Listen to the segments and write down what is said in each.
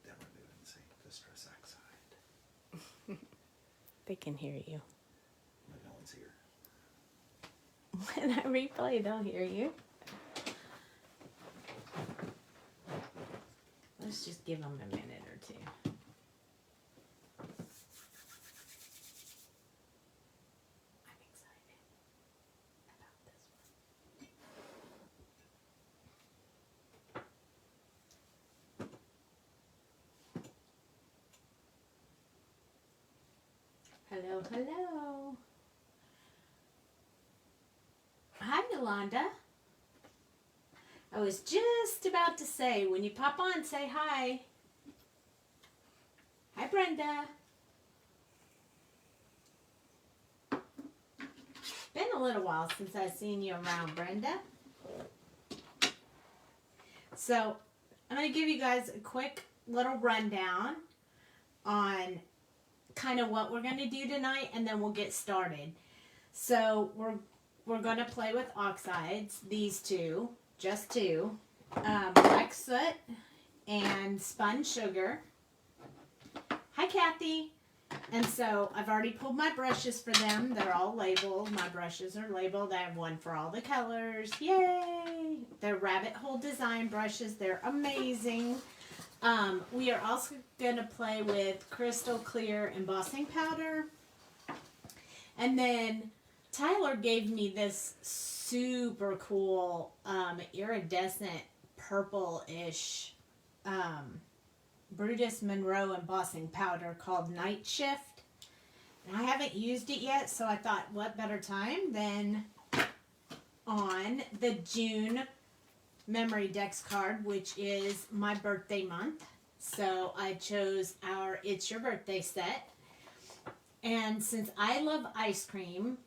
then remove and say distress oxide. They can hear you. But no one's here. When I replay, they'll hear you. Let's just give them a minute or two. I'm excited about this one. Hello, hello. Hi, Yolanda. I was just about to say, when you pop on, say hi. Hi, Brenda. Been a little while since I've seen you around, Brenda. So, I'm going to give you guys a quick little rundown on kind of what we're going to do tonight, and then we'll get started. So, we're going to play with oxides, these two. Just two, black soot and spun sugar. Hi, Kathy. And so I've already pulled my brushes for them. They're all labeled. My brushes are labeled. I have one for all the colors. Yay! They're rabbit hole design brushes. They're amazing. We are also going to play with crystal clear embossing powder. And then Tyler gave me this super cool iridescent purple-ish Brutus Monroe embossing powder called Night Shift. And I haven't used it yet, so I thought what better time than on the June Memory Dex card, which is my birthday month. So I chose our It's Your Birthday set. And since I love ice cream,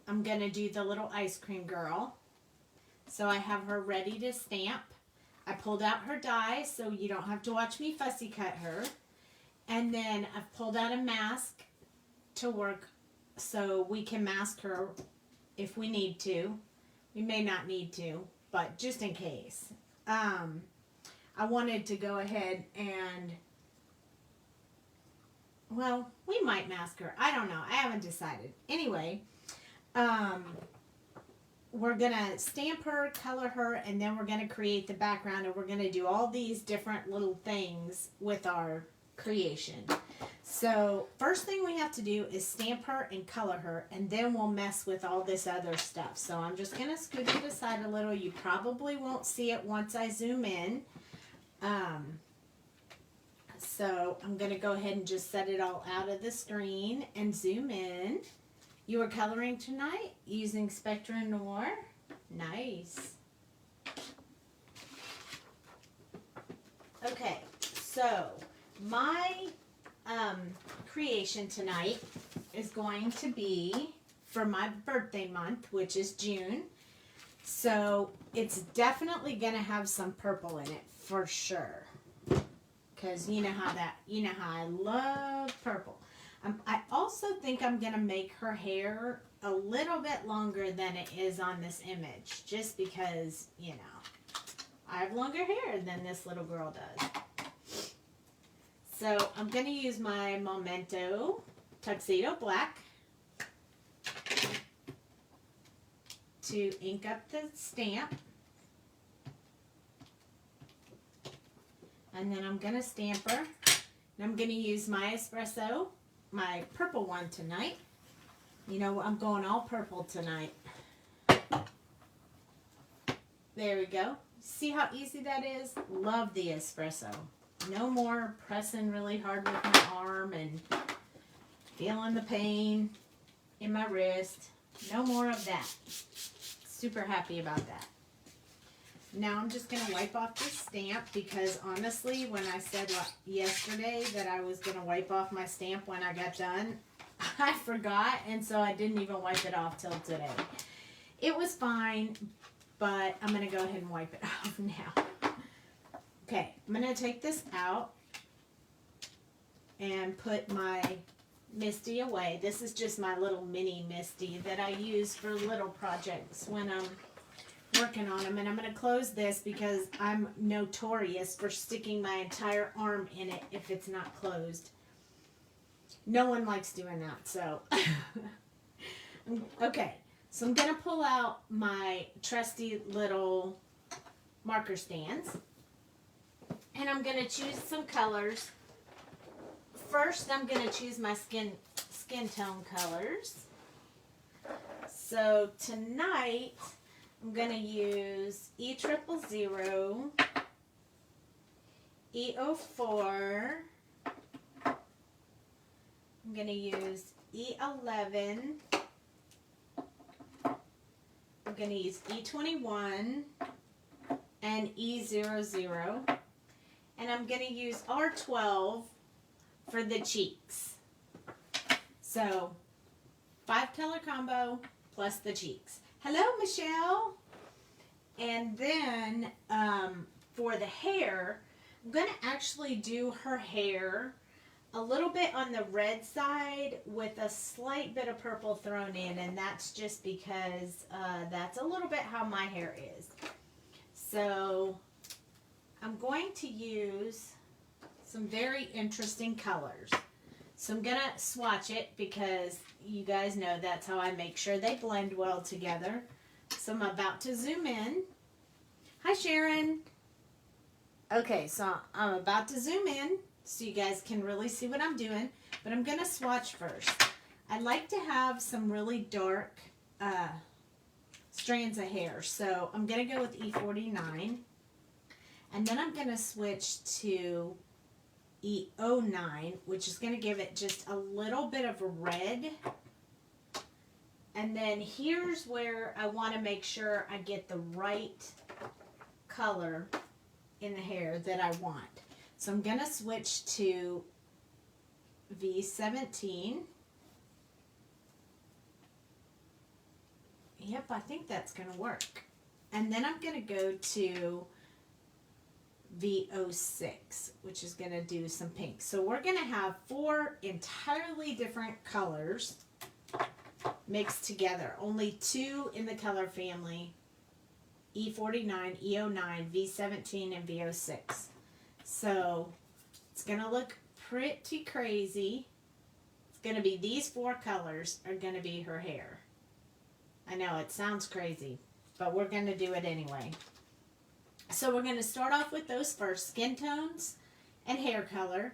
I'm going to do the little ice cream girl. So I have her ready to stamp. I pulled out her die so you don't have to watch me fussy cut her. And then I've pulled out a mask to work so we can mask her if we need to. We may not need to, but just in case. I wanted to go ahead and, well, we might mask her. I don't know. I haven't decided. Anyway, we're going to stamp her, color her, and then we're going to create the background, and we're going to do all these different little things with our creation. So first thing we have to do is stamp her and color her, and then we'll mess with all this other stuff. So I'm just going to scoot it aside a little. You probably won't see it once I zoom in. So I'm going to go ahead and just set it all out of the screen and zoom in. You were coloring tonight using Spectra Noir? Nice. Okay, so my creation tonight is going to be for my birthday month, which is June. So it's definitely going to have some purple in it for sure. Because you know how I love purple. I also think I'm going to make her hair a little bit longer than it is on this image. Just because, you know, I have longer hair than this little girl does. So I'm going to use my Memento Tuxedo Black to ink up the stamp. And then I'm going to stamp her. And I'm going to use my espresso, my purple one tonight. You know, I'm going all purple tonight. There we go. See how easy that is? Love the espresso. No more pressing really hard with my arm and feeling the pain in my wrist. No more of that. Super happy about that. Now I'm just going to wipe off this stamp because honestly, when I said yesterday that I was going to wipe off my stamp when I got done, I forgot, and so I didn't even wipe it off till today. It was fine, but I'm going to go ahead and wipe it off now. Okay, I'm going to take this out and put my Misty away. This is just my little mini Misty that I use for little projects when I'm working on them. And I'm going to close this because I'm notorious for sticking my entire arm in it if it's not closed. No one likes doing that, so. Okay, so I'm going to pull out my trusty little marker stands. And I'm going to choose some colors. First, I'm going to choose my skin tone colors. So tonight, I'm going to use E000, E04, I'm going to use E11, I'm going to use E21, and E00, and I'm going to use R12 for the cheeks. So, 5-color combo plus the cheeks. Hello, Michelle. And then for the hair, I'm going to actually do her hair a little bit on the red side with a slight bit of purple thrown in, and that's just because that's a little bit how my hair is. So I'm going to use some very interesting colors. So I'm going to swatch it because you guys know that's how I make sure they blend well together. So I'm about to zoom in. Hi, Sharon. Okay, so I'm about to zoom in so you guys can really see what I'm doing. But I'm going to swatch first. I like to have some really dark strands of hair. So I'm going to go with E49. And then I'm going to switch to E09, which is going to give it just a little bit of a red. And then here's where I want to make sure I get the right color in the hair that I want. So I'm going to switch to V17. Yep, I think that's going to work. And then I'm going to go to V06, which is going to do some pink. So we're going to have 4 entirely different colors mixed together. Only 2 in the color family. E49, E09, V17, and V06. So it's going to look pretty crazy. It's going to be these 4 colors are going to be her hair. I know it sounds crazy, but we're going to do it anyway. So we're going to start off with those first, skin tones and hair color.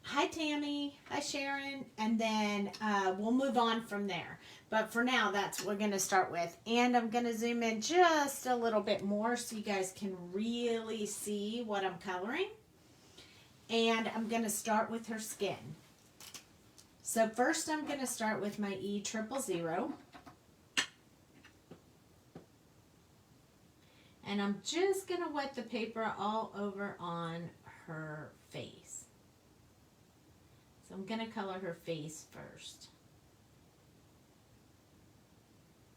Hi, Tammy. Hi, Sharon. And then we'll move on from there. But for now, that's what we're going to start with. And I'm going to zoom in just a little bit more so you guys can really see what I'm coloring. And I'm going to start with her skin. So first I'm going to start with my E000. And I'm just going to wet the paper all over on her face. So I'm going to color her face first.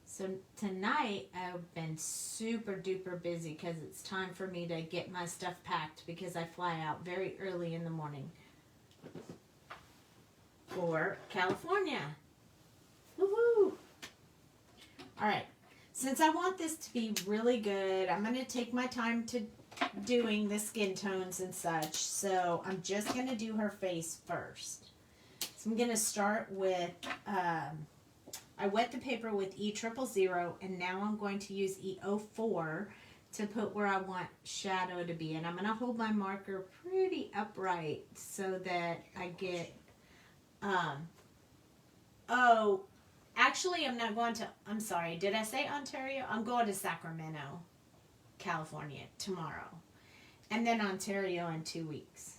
So tonight I've been super duper busy because it's time for me to get my stuff packed because I fly out very early in the morning for California. Woohoo! Alright, since I want this to be really good, I'm going to take my time to doing the skin tones and such. So I'm just going to do her face first. So I'm going to start with... I wet the paper with E000, and now I'm going to use E04 to put where I want shadow to be. And I'm going to hold my marker pretty upright so that I get, oh, actually I'm not going to, I'm sorry, did I say Ontario? I'm going to Sacramento, California tomorrow. And then Ontario in 2 weeks.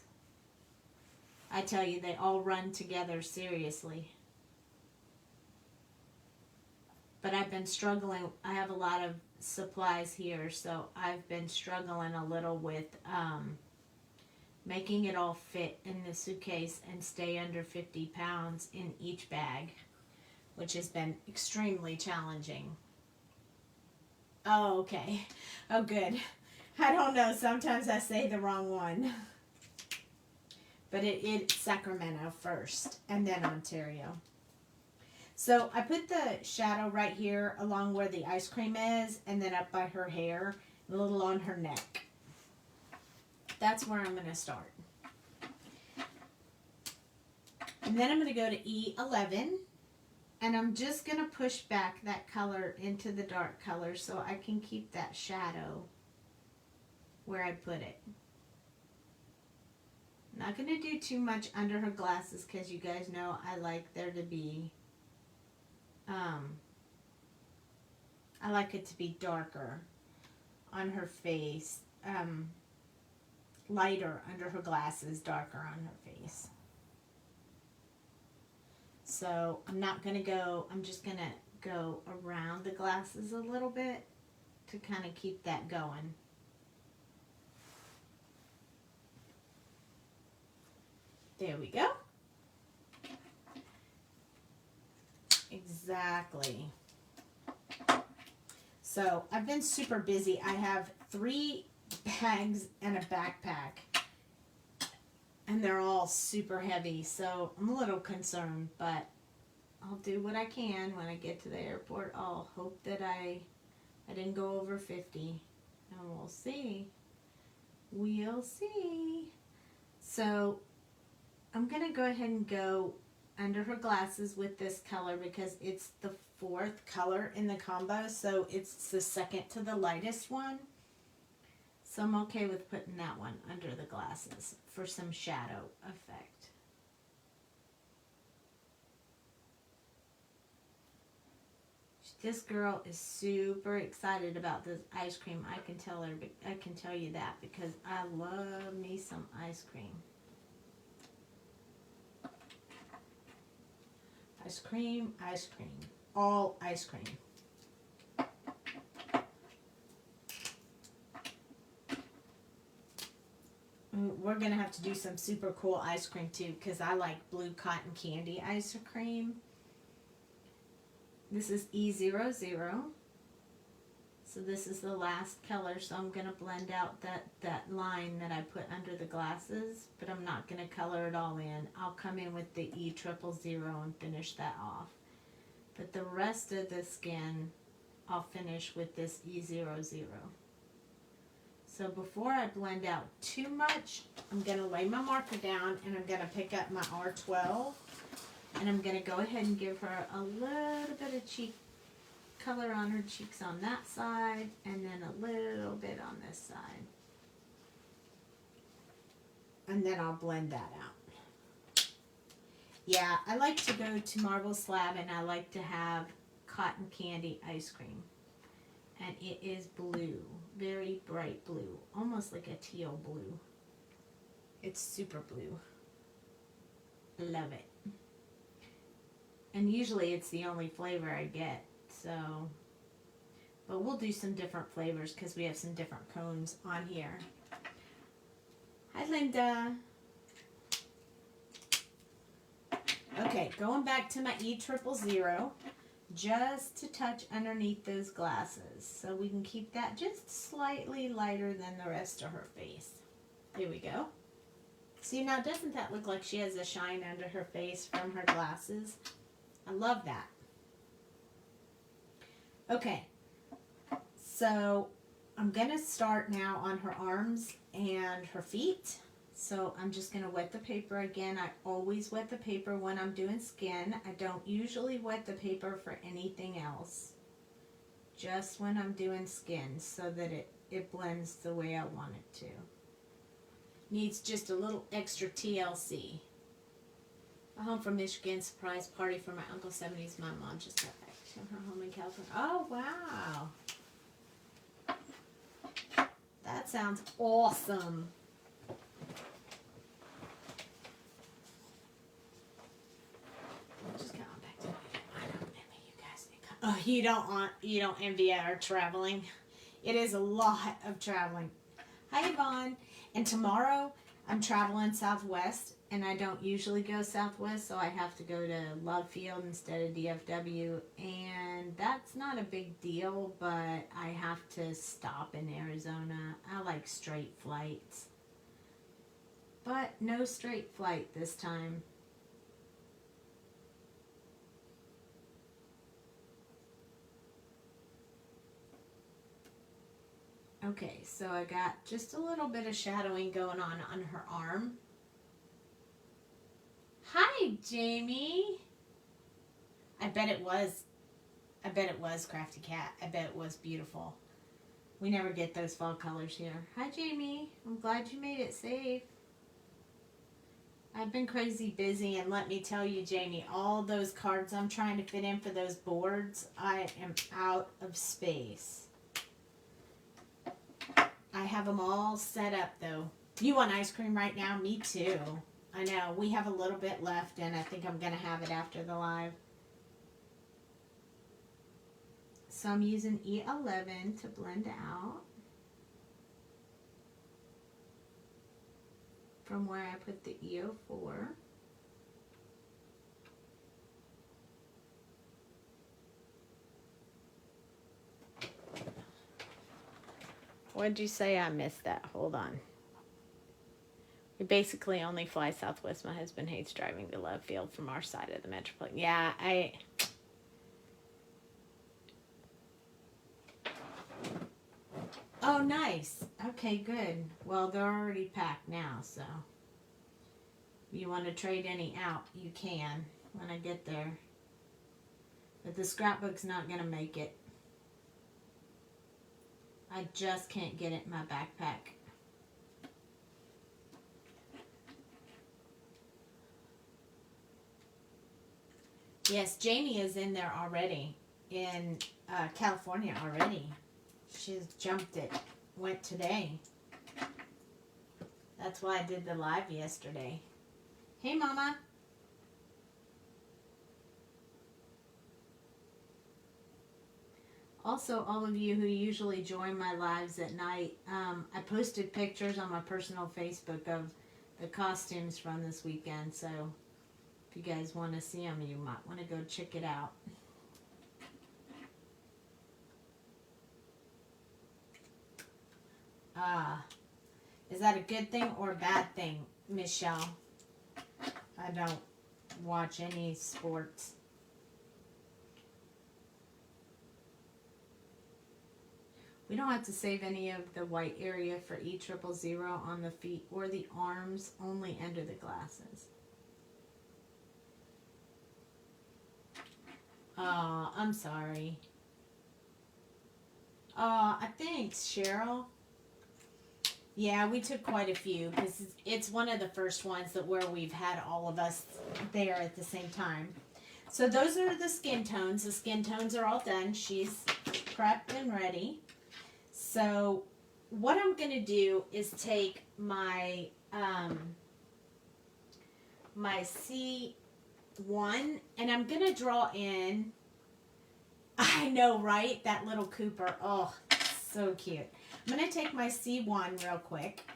I tell you, they all run together seriously. But I've been struggling. I have a lot of supplies here, so I've been struggling a little with making it all fit in the suitcase and stay under 50 pounds in each bag, which has been extremely challenging. Oh, okay. Oh, good. I don't know. Sometimes I say the wrong one. But it's Sacramento first, and then Ontario. So I put the shadow right here along where the ice cream is, and then up by her hair, a little on her neck. That's where I'm going to start. And then I'm going to go to E11, and I'm just going to push back that color into the dark color so I can keep that shadow where I put it. Not going to do too much under her glasses because you guys know I like there to be, I like it to be darker on her face, lighter under her glasses, darker on her face. So I'm not going to go, I'm just going to go around the glasses a little bit to kind of keep that going. There we go. Exactly. So I've been super busy. I have 3 bags and a backpack, and they're all super heavy, so I'm a little concerned, but I'll do what I can when I get to the airport. I'll hope that I didn't go over 50, and we'll see. We'll see. So I'm going to go ahead and go under her glasses with this color because it's the 4th color in the combo, so it's the second to the lightest one. So I'm okay with putting that one under the glasses for some shadow effect. This girl is super excited about this ice cream. I can tell you that because I love me some ice cream. Ice cream, ice cream, all ice cream. We're going to have to do some super cool ice cream too because I like blue cotton candy ice cream. This is E00. So this is the last color, so I'm going to blend out that line that I put under the glasses, but I'm not going to color it all in. I'll come in with the E000 and finish that off. But the rest of the skin, I'll finish with this E00. So before I blend out too much, I'm going to lay my marker down and I'm going to pick up my R12 and I'm going to go ahead and give her a little bit of cheek color on her cheeks on that side and then a little bit on this side. And then I'll blend that out. Yeah, I like to go to Marble Slab and I like to have cotton candy ice cream. And it is blue, very bright blue, almost like a teal blue. It's super blue. Love it. And usually it's the only flavor I get. So, but we'll do some different flavors because we have some different cones on here. Hi, Linda. Okay, going back to my E000, just to touch underneath those glasses. So we can keep that just slightly lighter than the rest of her face. There we go. See, now doesn't that look like she has a shine under her face from her glasses? I love that. Okay, so I'm going to start now on her arms and her feet. So I'm just going to wet the paper again. I always wet the paper when I'm doing skin. I don't usually wet the paper for anything else. Just when I'm doing skin so that it blends the way I want it to. Needs just a little extra TLC. A home from Michigan surprise party for my Uncle's 70s. My mom just got back from her home in California. Oh, wow. That sounds awesome. Just come on back to me. I don't envy you guys. Oh, you don't envy our traveling. It is a lot of traveling. Hi, Yvonne. And tomorrow I'm traveling Southwest. And I don't usually go Southwest, so I have to go to Love Field instead of DFW. And that's not a big deal, but I have to stop in Arizona. I like straight flights. But no straight flight this time. Okay, so I got just a little bit of shadowing going on her arm. Hi, Jamie. I bet it was Crafty Cat. I bet it was beautiful. We never get those fall colors here. Hi, Jamie. I'm glad you made it safe. I've been crazy busy, and let me tell you, Jamie, all those cards I'm trying to fit in for those boards, I am out of space. I have them all set up, though. You want ice cream right now? Me too. I know. We have a little bit left, and I think I'm going to have it after the live. So I'm using E11 to blend out from where I put the E04. What'd you say? I missed that. Hold on. We basically only fly Southwest. My husband hates driving to Love Field from our side of the metropolitan. Yeah, Oh, nice. Okay, good. Well, they're already packed now, so if you want to trade any out, you can when I get there. But the scrapbook's not going to make it. I just can't get it in my backpack. Yes, Jamie is in there already, in California already. She's jumped it, went today. That's why I did the live yesterday. Hey, Mama. Also, all of you who usually join my lives at night, I posted pictures on my personal Facebook of the costumes from this weekend, so if you guys want to see them, you might want to go check it out. Is that a good thing or a bad thing, Michelle? I don't watch any sports. We don't have to save any of the white area for E000 on the feet or the arms, only under the glasses. Oh, I'm sorry. Thanks, Cheryl. Yeah, we took quite a few because it's one of the first ones that where we've had all of us there at the same time. So those are the skin tones. The skin tones are all done. She's prepped and ready. So what I'm going to do is take my my C1 and I'm going to draw in, I know, right? That little Cooper. Oh, so cute. I'm going to take my C1 real quick,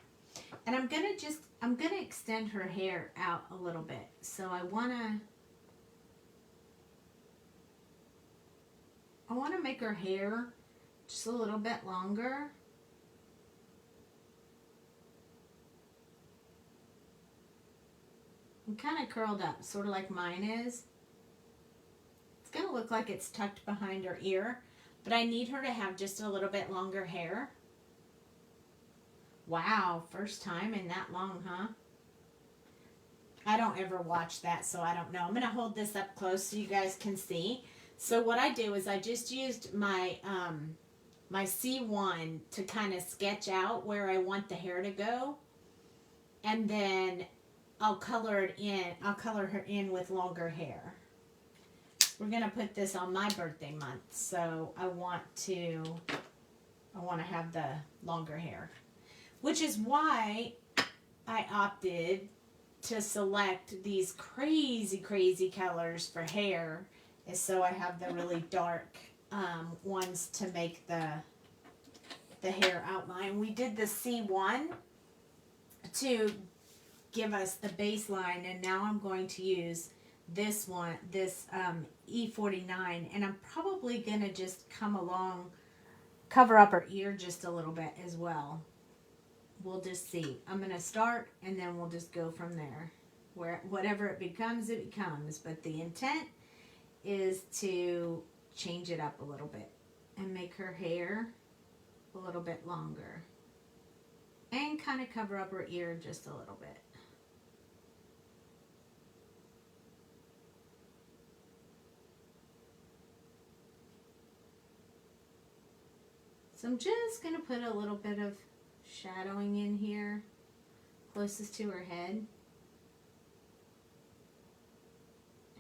and I'm going to extend her hair out a little bit. So I want to make her hair just a little bit longer. And kind of curled up, sort of like mine is. It's going to look like it's tucked behind her ear, but I need her to have just a little bit longer hair. Wow, first time in that long, huh? I don't ever watch that, so I don't know. I'm going to hold this up close so you guys can see. So what I do is I just used my my C1 to kind of sketch out where I want the hair to go. And then I'll color it in. I'll color her in with longer hair. We're going to put this on my birthday month, so I want to have the longer hair. Which is why I opted to select these crazy, crazy colors for hair, is so I have the really dark ones to make the hair outline. We did the C1 to give us the baseline, and now I'm going to use this one, this E49, and I'm probably going to just come along, cover up her ear just a little bit as well. We'll just see. I'm going to start, and then we'll just go from there. Whatever it becomes, it becomes. But the intent is to change it up a little bit and make her hair a little bit longer. And kind of cover up her ear just a little bit. So I'm just going to put a little bit of shadowing in here, closest to her head.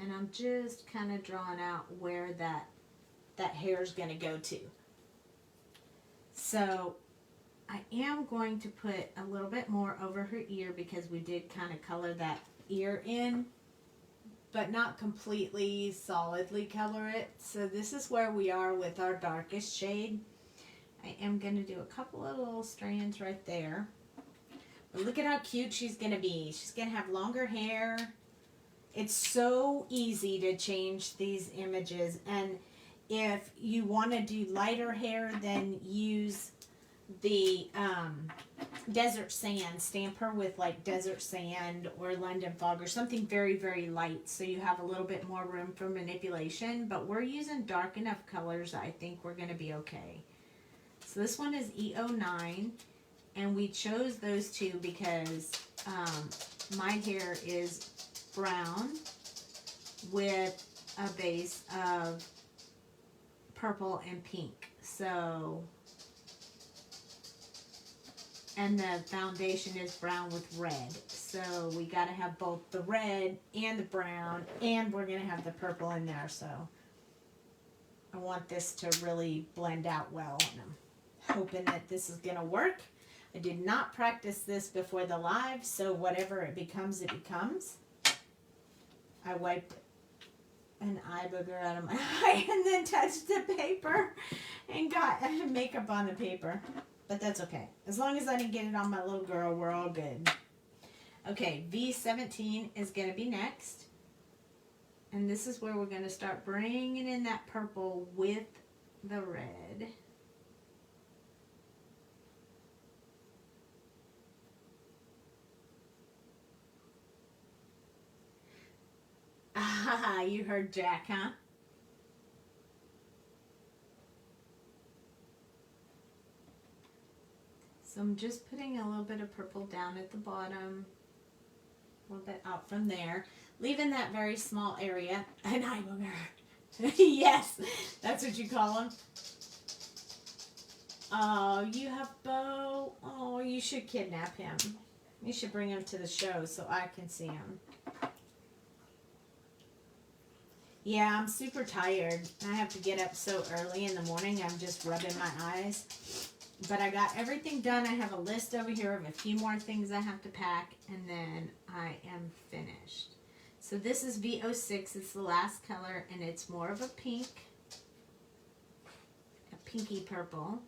And I'm just kind of drawing out where that hair is going to go to. So I am going to put a little bit more over her ear because we did kind of color that ear in, but not completely solidly color it. So this is where we are with our darkest shade. I am going to do a couple of little strands right there. But look at how cute she's going to be. She's going to have longer hair. It's so easy to change these images. And if you want to do lighter hair, then use the desert sand. Stamp her with like desert sand or London fog or something very, very light so you have a little bit more room for manipulation. But we're using dark enough colors that I think we're going to be okay. So this one is E09, and we chose those two because my hair is brown with a base of purple and pink. So, and the foundation is brown with red. So we got to have both the red and the brown, and we're going to have the purple in there. So I want this to really blend out well on them. Hoping that this is going to work. I did not practice this before the live, so whatever it becomes, it becomes. I wiped an eye booger out of my eye and then touched the paper and got makeup on the paper. But that's okay. As long as I didn't get it on my little girl, we're all good. Okay, V17 is going to be next. And this is where we're going to start bringing in that purple with the red. Ah, you heard Jack, huh? So I'm just putting a little bit of purple down at the bottom, a little bit out from there, leaving that very small area. An eye booger. Yes, that's what you call them. Oh, you have Bo. Oh, you should kidnap him. You should bring him to the show so I can see him. Yeah, I'm super tired. I have to get up so early in the morning. I'm just rubbing my eyes. But I got everything done. I have a list over here of a few more things I have to pack, and then I am finished. So this is V06. It's the last color, and it's more of a pink, a pinky purple.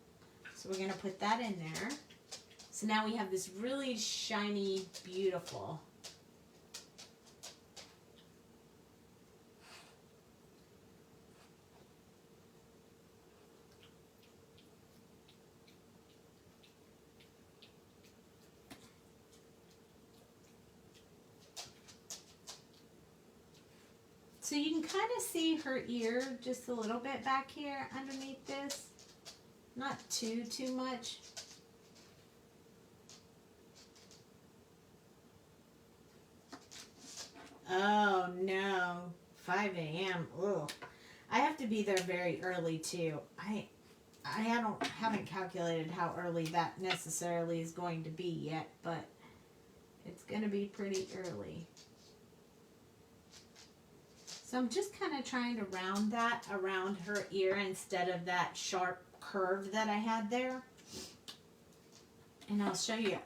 So we're going to put that in there. So now we have this really shiny, beautiful. So you can kind of see her ear just a little bit back here underneath this. Not too much. Oh no, 5 a.m. Ugh. I have to be there very early too. I haven't calculated how early that necessarily is going to be yet, but it's going to be pretty early. So I'm just kind of trying to round that around her ear instead of that sharp curve that I had there. And I'll show you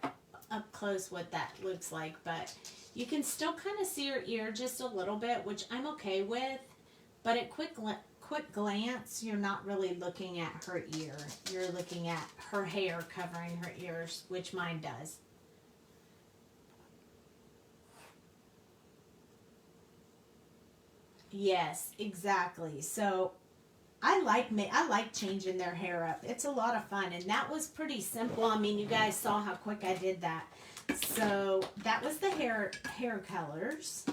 up close what that looks like, but you can still kind of see her ear just a little bit, which I'm okay with, but at quick glance, you're not really looking at her ear. You're looking at her hair covering her ears, which mine does. Yes, exactly. So I like changing their hair up. It's a lot of fun, and that was pretty simple. I mean, you guys saw how quick I did that. So that was the hair colors.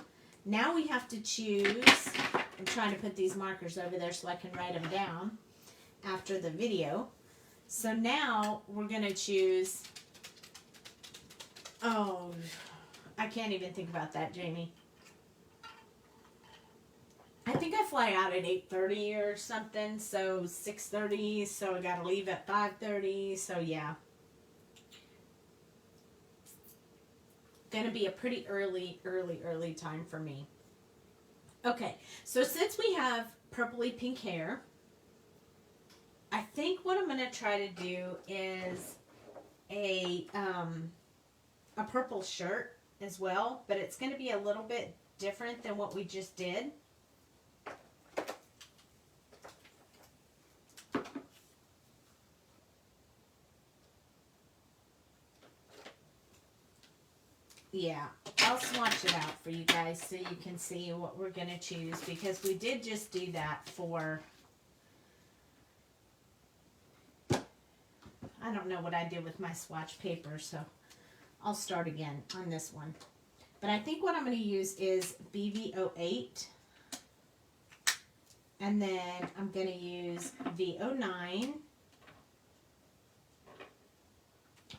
Now we have to choose. I'm trying to put these markers over there so I can write them down after the video. So now we're going to choose, oh, I can't even think about that, Jamie. I think I fly out at 8:30 or something, so 6:30, so I got to leave at 5:30, so yeah. Going to be a pretty early time for me. Okay, so since we have purpley pink hair, I think what I'm going to try to do is a purple shirt as well, but it's going to be a little bit different than what we just did. Yeah, I'll swatch it out for you guys so you can see what we're going to choose, because we did just do that for, I don't know what I did with my swatch paper, so I'll start again on this one. But I think what I'm going to use is BV08, and then I'm going to use V09,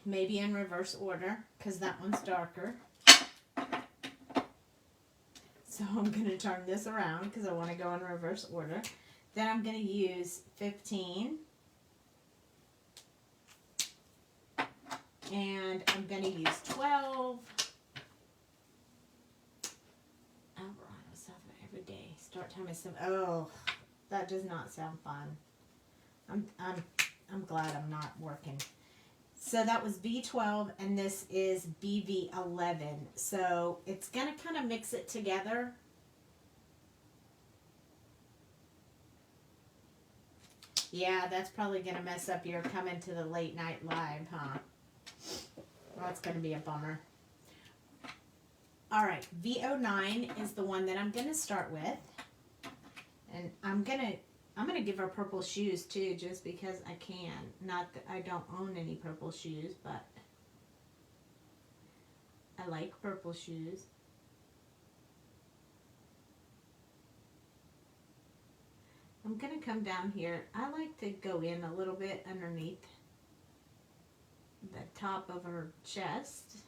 maybe in reverse order, because that one's darker. So I'm going to turn this around because I want to go in reverse order. Then I'm going to use 15. And I'm going to use 12. Alvarado South every day. Start time is 7. Oh, that does not sound fun. I'm glad I'm not working. So that was B12, and this is BV11. So it's going to kind of mix it together. Yeah, that's probably going to mess up your coming to the late night live, huh? Well, it's going to be a bummer. All right, V09 is the one that I'm going to start with. And I'm going to give her purple shoes too, just because I can. Not that I don't own any purple shoes, but I like purple shoes. I'm going to come down here. I like to go in a little bit underneath the top of her chest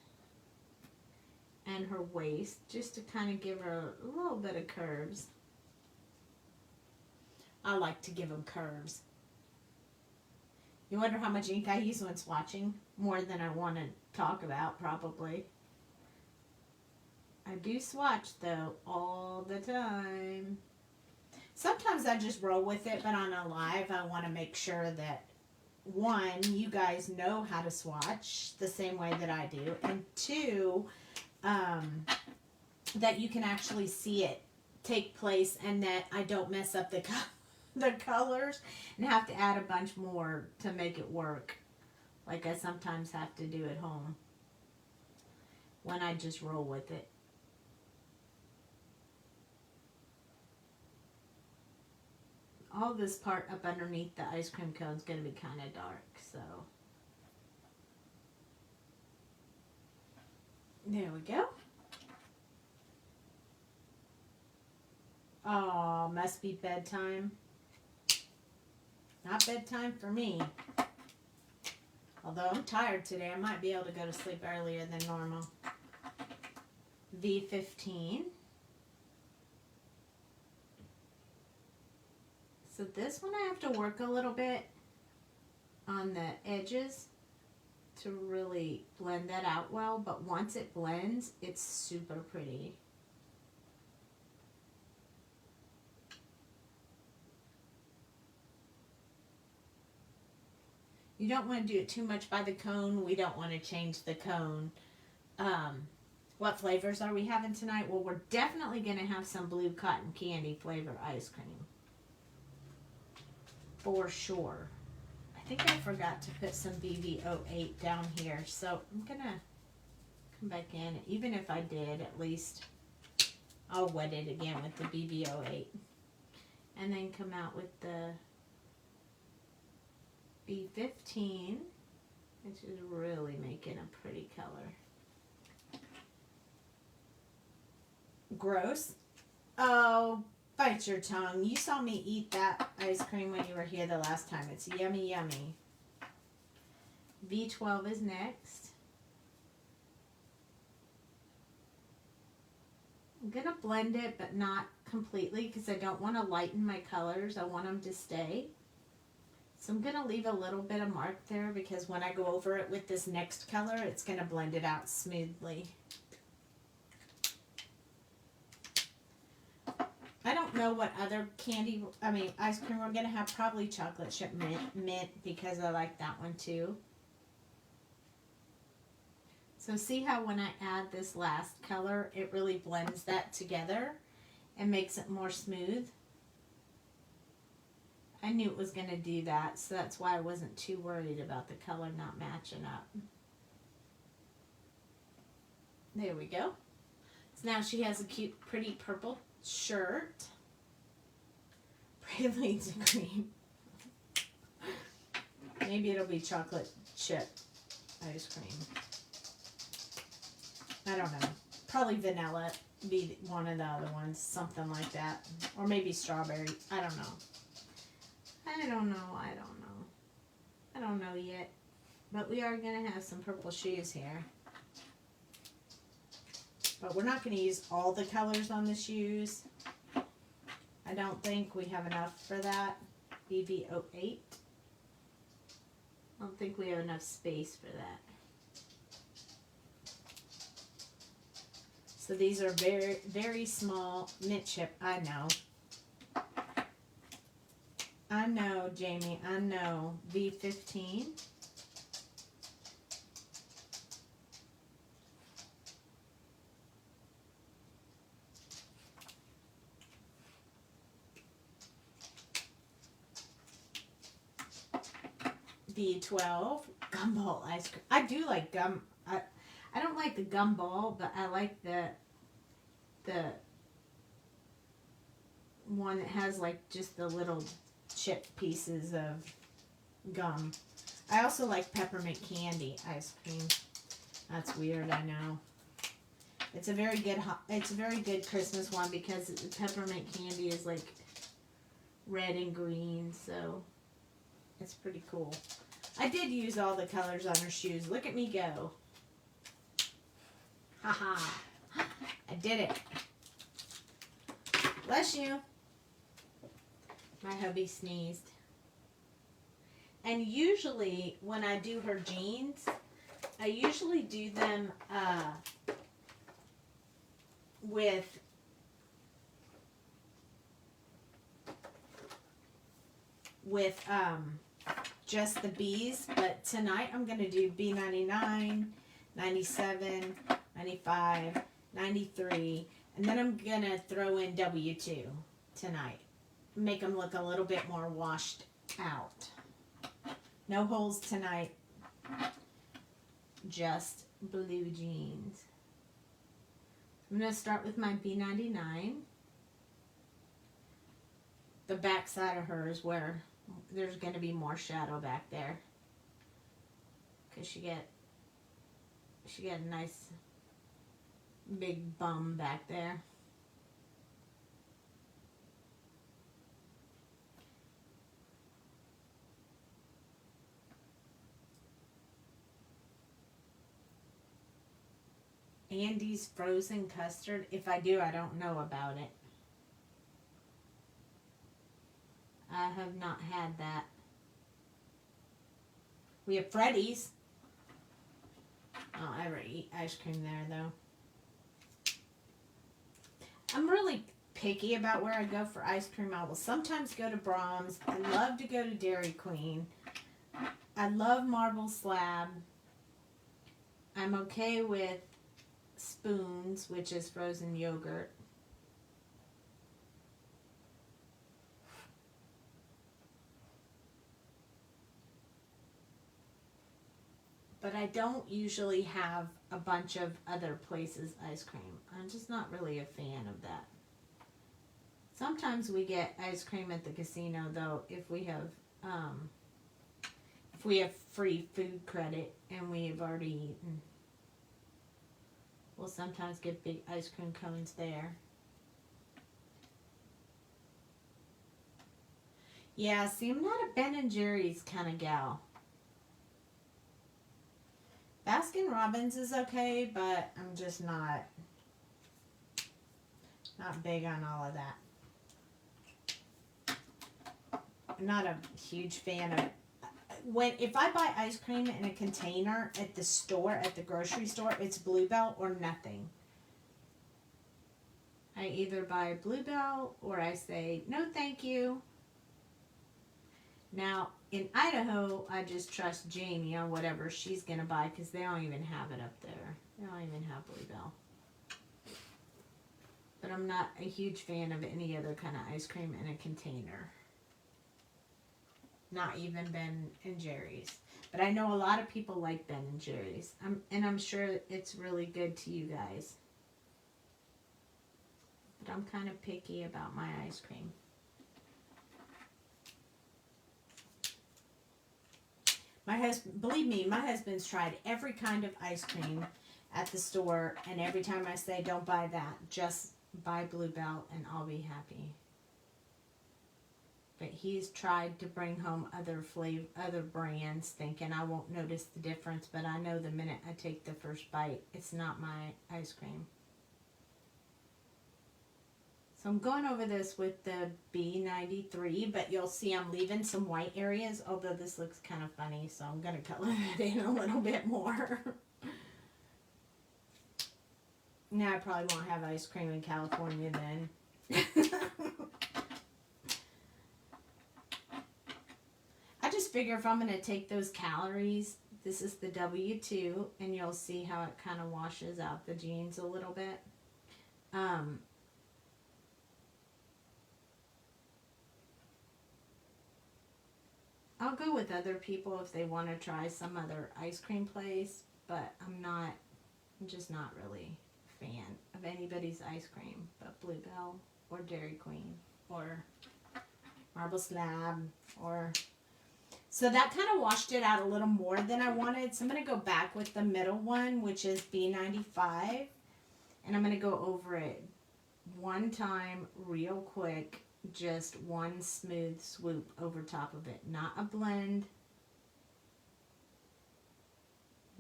and her waist, just to kind of give her a little bit of curves. I like to give them curves. You wonder how much ink I use when swatching? More than I want to talk about, probably. I do swatch, though, all the time. Sometimes I just roll with it, but on a live, I want to make sure that, one, you guys know how to swatch the same way that I do, and two, that you can actually see it take place, and that I don't mess up the colors and have to add a bunch more to make it work, like I sometimes have to do at home when I just roll with it. All this part up underneath the ice cream cone is going to be kind of dark, so there we go. Oh, must be bedtime. Not bedtime for me. Although I'm tired today, I might be able to go to sleep earlier than normal. V15. So this one I have to work a little bit on the edges to really blend that out well, but once it blends, it's super pretty. You don't want to do it too much by the cone. We don't want to change the cone. What flavors are we having tonight? Well, we're definitely going to have some blue cotton candy flavor ice cream. For sure. I think I forgot to put some BV08 down here, so I'm gonna come back in. Even if I did, at least I'll wet it again with the BV08, and then come out with the B15, which is really making a pretty color. Gross. Oh, bite your tongue. You saw me eat that ice cream when you were here the last time. It's yummy, yummy. V12 is next. I'm going to blend it, but not completely because I don't want to lighten my colors. I want them to stay. So I'm going to leave a little bit of mark there because when I go over it with this next color, it's going to blend it out smoothly. I don't know what other ice cream we're going to have. Probably chocolate chip mint because I like that one too. So see how when I add this last color, it really blends that together and makes it more smooth. I knew it was going to do that, so that's why I wasn't too worried about the color not matching up. There we go. So now she has a cute, pretty purple shirt. Pralines and cream. Maybe it'll be chocolate chip ice cream. I don't know. Probably vanilla be one of the other ones. Something like that. Or maybe strawberry. I don't know. I don't know yet. But we are going to have some purple shoes here. But we're not going to use all the colors on the shoes. I don't think we have enough for that. BB08. I don't think we have enough space for that. So these are very, very small mint chip. I know. I know, Jamie. I know. V15. V12. Gumball ice cream. I do like gum. I don't like the gumball, but I like the one that has like just the little chip pieces of gum. I also like peppermint candy ice cream. That's weird, I know. It's a very good Christmas one because the peppermint candy is like red and green, so it's pretty cool. I did use all the colors on her shoes. Look at me go. Haha. I did it. Bless you. My hubby sneezed. And usually when I do her jeans, I usually do them with just the B's, but tonight I'm going to do B99, 97, 95, 93, and then I'm going to throw in W2 tonight. Make them look a little bit more washed out. No holes tonight, just blue jeans. I'm going to start with my B99. The back side of her is where there's going to be more shadow back there. Because she got a nice big bum back there. Andy's frozen custard. If I do, I don't know about it. I have not had that. We have Freddy's. I don't ever eat ice cream there, though. I'm really picky about where I go for ice cream. I will sometimes go to Brahms. I love to go to Dairy Queen. I love Marble Slab. I'm okay with Spoons, which is frozen yogurt. But I don't usually have a bunch of other places ice cream. I'm just not really a fan of that. Sometimes we get ice cream at the casino, though, if we have free food credit and we have already eaten. We'll sometimes get big ice cream cones there. Yeah, see, I'm not a Ben & Jerry's kind of gal. Baskin Robbins is okay, but I'm just not big on all of that. I'm not a huge fan of if I buy ice cream in a container at the store, at the grocery store, it's Bluebell or nothing. I either buy Bluebell or I say no thank you. Now in Idaho, I just trust Jamie on whatever she's gonna buy because they don't even have it up there. They don't even have Bluebell. But I'm not a huge fan of any other kind of ice cream in a container. Not even Ben and Jerry's. But I know a lot of people like Ben and Jerry's. I'm sure it's really good to you guys. But I'm kind of picky about my ice cream. My husband, believe me, my husband's tried every kind of ice cream at the store, and every time I say don't buy that, just buy Bluebell and I'll be happy. But he's tried to bring home other brands, thinking I won't notice the difference, but I know the minute I take the first bite, it's not my ice cream. So I'm going over this with the B93, but you'll see I'm leaving some white areas, although this looks kind of funny, so I'm going to color that in a little bit more. Now I probably won't have ice cream in California then. I just figure if I'm going to take those calories, this is the W2, and you'll see how it kind of washes out the jeans a little bit. I'll go with other people if they want to try some other ice cream place, but I'm just not really a fan of anybody's ice cream but Bluebell or Dairy Queen or Marble Slab or... So that kind of washed it out a little more than I wanted. So I'm going to go back with the middle one, which is B95, and I'm going to go over it one time real quick. Just one smooth swoop over top of it. Not a blend.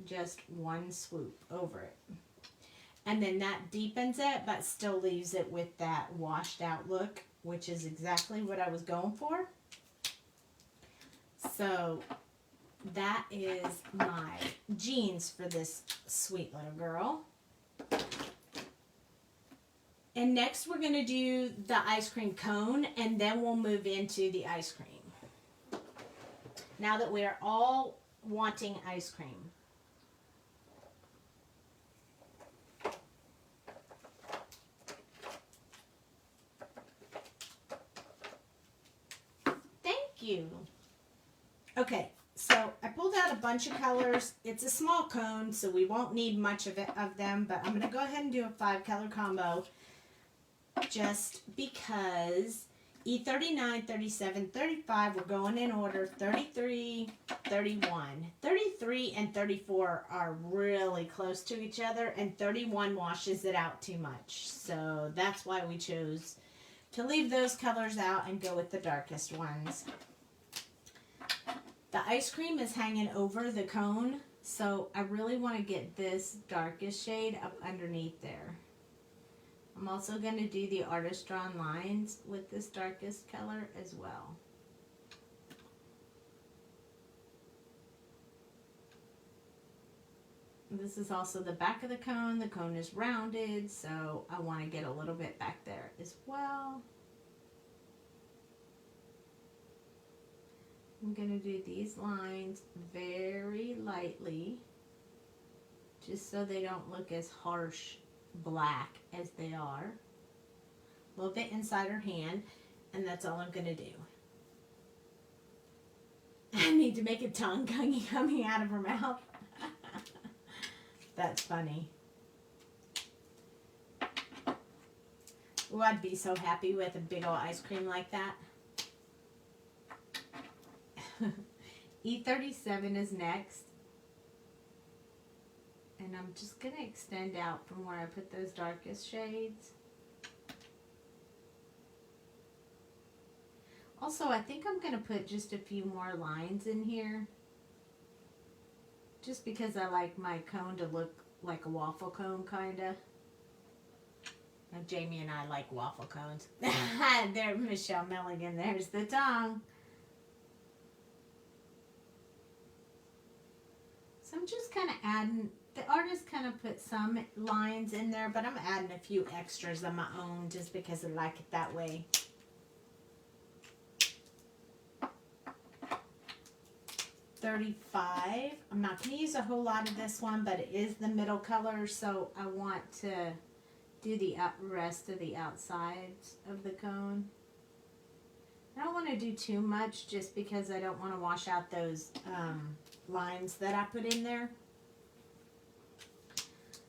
Just one swoop over it. And then that deepens it, but still leaves it with that washed out look, which is exactly what I was going for. So that is my jeans for this sweet little girl. And next we're going to do the ice cream cone, and then we'll move into the ice cream. Now that we are all wanting ice cream. Thank you. Okay, so I pulled out a bunch of colors. It's a small cone, so we won't need much of them, but I'm going to go ahead and do a 5-color combo. Just because E39, 37, 35, we're going in order, 33, 31. 33 and 34 are really close to each other, and 31 washes it out too much. So that's why we chose to leave those colors out and go with the darkest ones. The ice cream is hanging over the cone, so I really want to get this darkest shade up underneath there. I'm also going to do the artist drawn lines with this darkest color as well. This is also the back of the cone. The cone is rounded, so I want to get a little bit back there as well. I'm going to do these lines very lightly, just so they don't look as harsh black as they are. A little bit inside her hand, and that's all I'm going to do. I need to make a tongue coming out of her mouth. That's funny. Oh, I'd be so happy with a big old ice cream like that. E37 is next. And I'm just going to extend out from where I put those darkest shades. Also, I think I'm going to put just a few more lines in here. just because I like my cone to look like a waffle cone, kind of. Jamie and I like waffle cones. There, Michelle Milligan, there's the tongue. So I'm just kind of adding, the artist kind of put some lines in there, but I'm adding a few extras of my own just because I like it that way. $35. I'm not going to use a whole lot of this one, but it is the middle color, so I want to do the rest of the outsides of the cone. I don't want to do too much just because I don't want to wash out those lines that I put in there.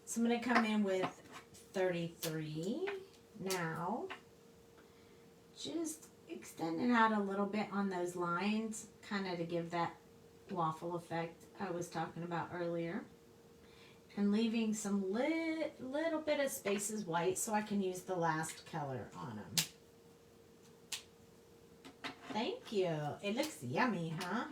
So I'm going to come in with 33 now. Just extending out a little bit on those lines, kind of to give that waffle effect I was talking about earlier. And leaving some little bit of spaces white so I can use the last color on them. Thank you. It looks yummy, huh?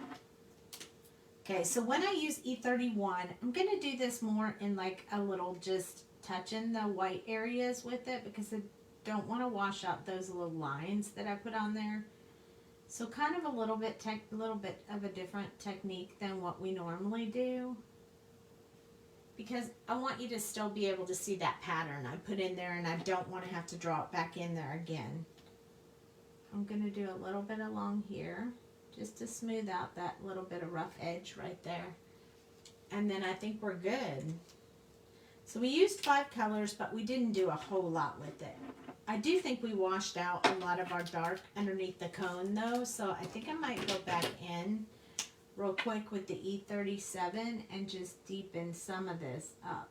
Okay, so when I use E31, I'm going to do this more in like a little just touching the white areas with it because I don't want to wash out those little lines that I put on there. So kind of a little bit of a different technique than what we normally do. Because I want you to still be able to see that pattern I put in there, and I don't want to have to draw it back in there again. I'm going to do a little bit along here just to smooth out that little bit of rough edge right there. And then I think we're good. So we used 5 colors, but we didn't do a whole lot with it. I do think we washed out a lot of our dark underneath the cone though, so I think I might go back in real quick with the E37 and just deepen some of this up.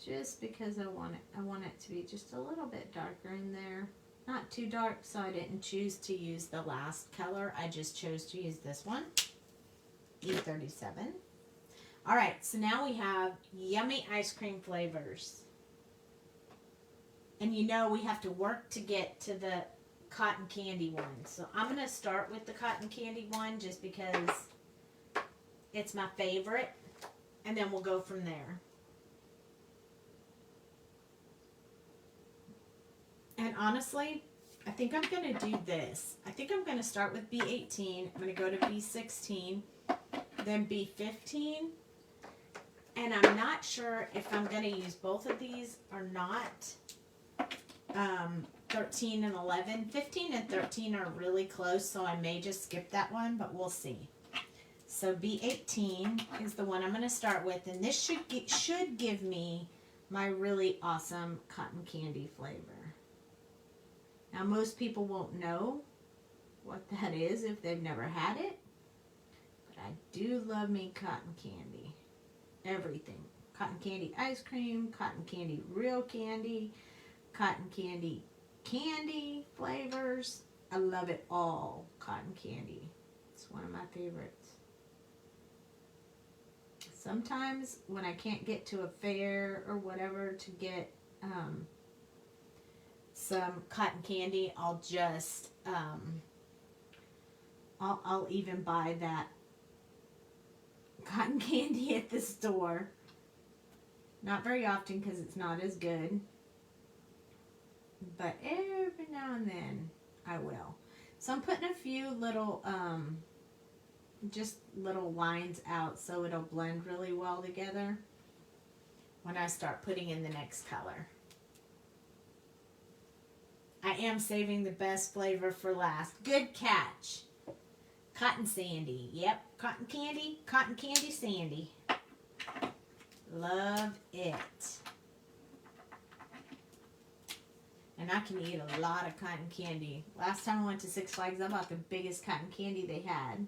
Just because I want it to be just a little bit darker in there. Not too dark, so I didn't choose to use the last color. I just chose to use this one, E37. All right, so now we have yummy ice cream flavors. And you know we have to work to get to the cotton candy one. So I'm going to start with the cotton candy one just because it's my favorite. And then we'll go from there. And honestly, I think I'm going to do this. I think I'm going to start with B18. I'm going to go to B16, then B15. And I'm not sure if I'm going to use both of these or not. 13 and 11. 15 and 13 are really close, so I may just skip that one, but we'll see. So B18 is the one I'm going to start with, and this should give me my really awesome cotton candy flavor. Now, most people won't know what that is if they've never had it, but I do love me cotton candy. Everything. Cotton candy ice cream, cotton candy real candy, cotton candy flavors. I love it all. Cotton candy. It's one of my favorites. Sometimes when I can't get to a fair or whatever to get some cotton candy, I'll just I'll even buy that cotton candy at the store. Not very often because it's not as good. But every now and then I will. So I'm putting a few little, just little lines out so it'll blend really well together when I start putting in the next color. I am saving the best flavor for last. Good catch. Cotton sandy. Yep, cotton candy sandy. Love it. And I can eat a lot of cotton candy. Last time I went to Six Flags, I bought the biggest cotton candy they had.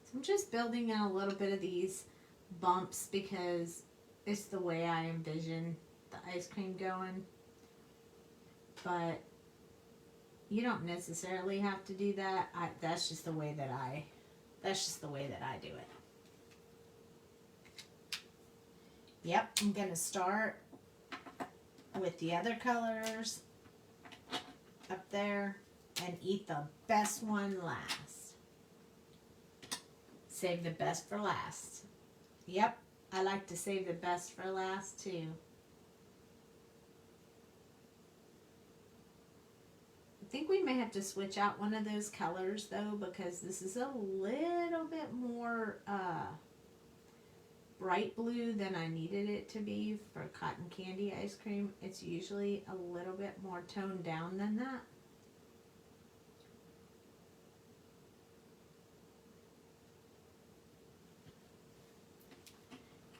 So I'm just building in a little bit of these bumps because it's the way I envision the ice cream going. But you don't necessarily have to do that. That's just the way that I do it. Yep, I'm going to start with the other colors up there and eat the best one last. Save the best for last. Yep, I like to save the best for last too. I think we may have to switch out one of those colors though, because this is a little bit more bright blue than I needed it to be for cotton candy ice cream. It's usually a little bit more toned down than that.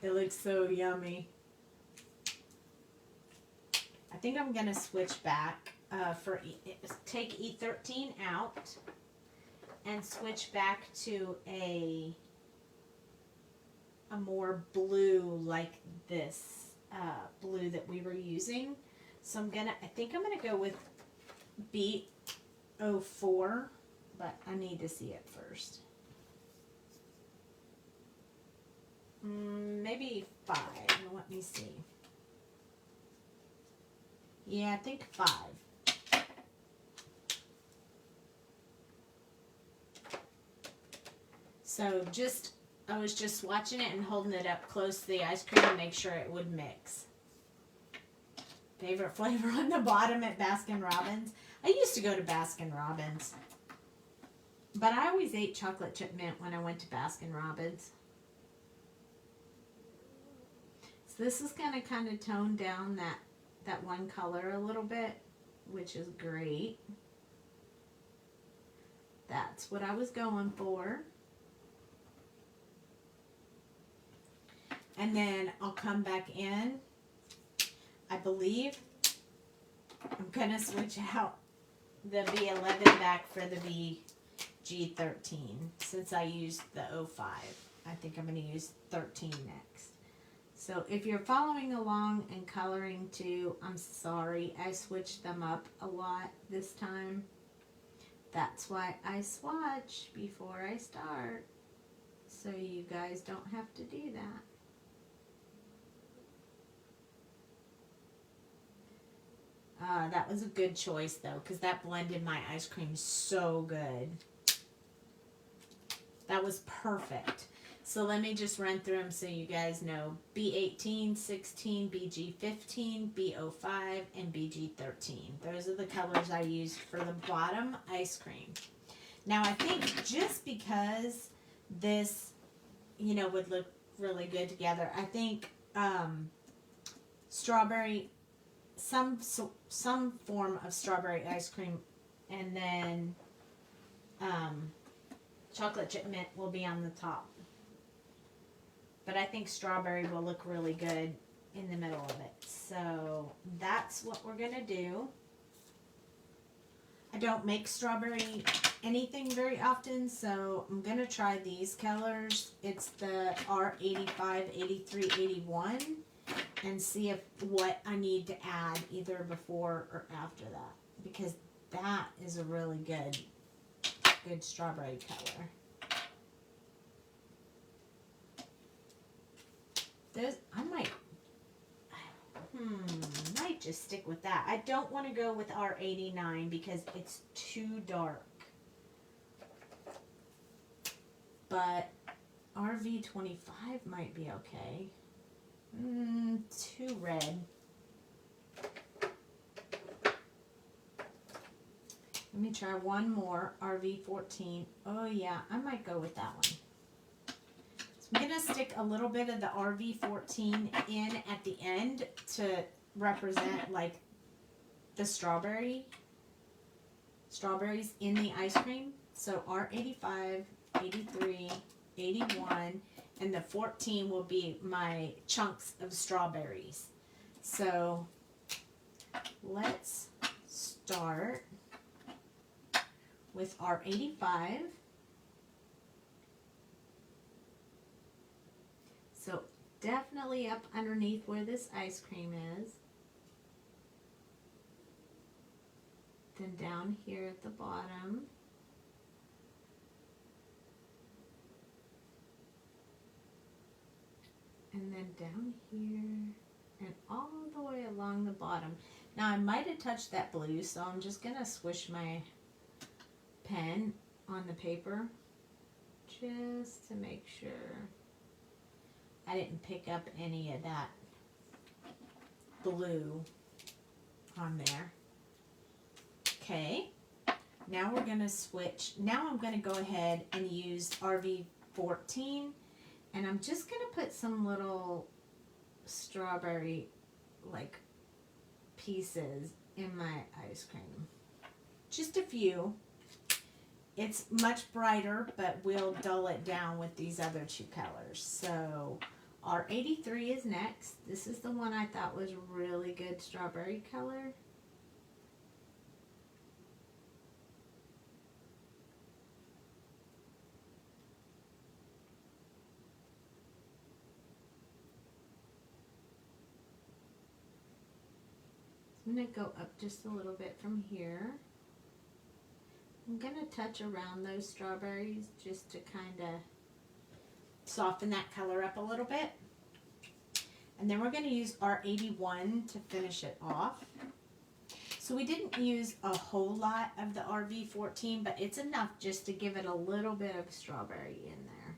It looks so yummy. I think I'm going to switch back take E13 out and switch back to a more blue like this blue that we were using. So I think I'm gonna go with B04, but I need to see it first. Maybe 5. Let me see. Yeah, I think 5. So I was just watching it and holding it up close to the ice cream to make sure it would mix. Favorite flavor on the bottom at Baskin Robbins. I used to go to Baskin Robbins, but I always ate chocolate chip mint when I went to Baskin Robbins. So this is going to kind of tone down that one color a little bit, which is great. That's what I was going for. And then I'll come back in. I believe I'm going to switch out the B11 back for the BG13 since I used the 05. I think I'm going to use 13 next. So if you're following along and coloring too, I'm sorry. I switched them up a lot this time. That's why I swatch before I start. So you guys don't have to do that. That was a good choice though, because that blended my ice cream so good. That was perfect. So let me just run through them so you guys know. B18, 16, BG15, B05, and BG13. Those are the colors I used for the bottom ice cream. Now I think just because this, would look really good together, I think strawberry, some form of strawberry ice cream, and then chocolate chip mint will be on the top. But I think strawberry will look really good in the middle of it. So that's what we're going to do. I don't make strawberry anything very often, so I'm going to try these colors. It's the R85, 83, 81, and see what I need to add either before or after that, because that is a really good strawberry color. I might just stick with that. I don't want to go with R89 because it's too dark. But RV25 might be okay. Too red. Let me try one more, RV14. Oh yeah, I might go with that one. I'm going to stick a little bit of the RV14 in at the end to represent like the strawberries in the ice cream. So R85, 83, 81, and the 14 will be my chunks of strawberries. So let's start with R85. So definitely up underneath where this ice cream is. Then down here at the bottom. and then down here, and all the way along the bottom. Now I might have touched that blue, so I'm just going to swish my pen on the paper just to make sure I didn't pick up any of that blue on there. Okay, now we're going to switch. Now I'm going to go ahead and use RV14, and I'm just going to put some little strawberry like pieces in my ice cream. Just a few. It's much brighter, but we'll dull it down with these other two colors. So our 83 is next. This is the one I thought was really good strawberry color. I'm going to go up just a little bit from here. I'm going to touch around those strawberries just to kind of soften that color up a little bit. And then we're going to use our 81 to finish it off. So we didn't use a whole lot of the RV14, but it's enough just to give it a little bit of strawberry in there.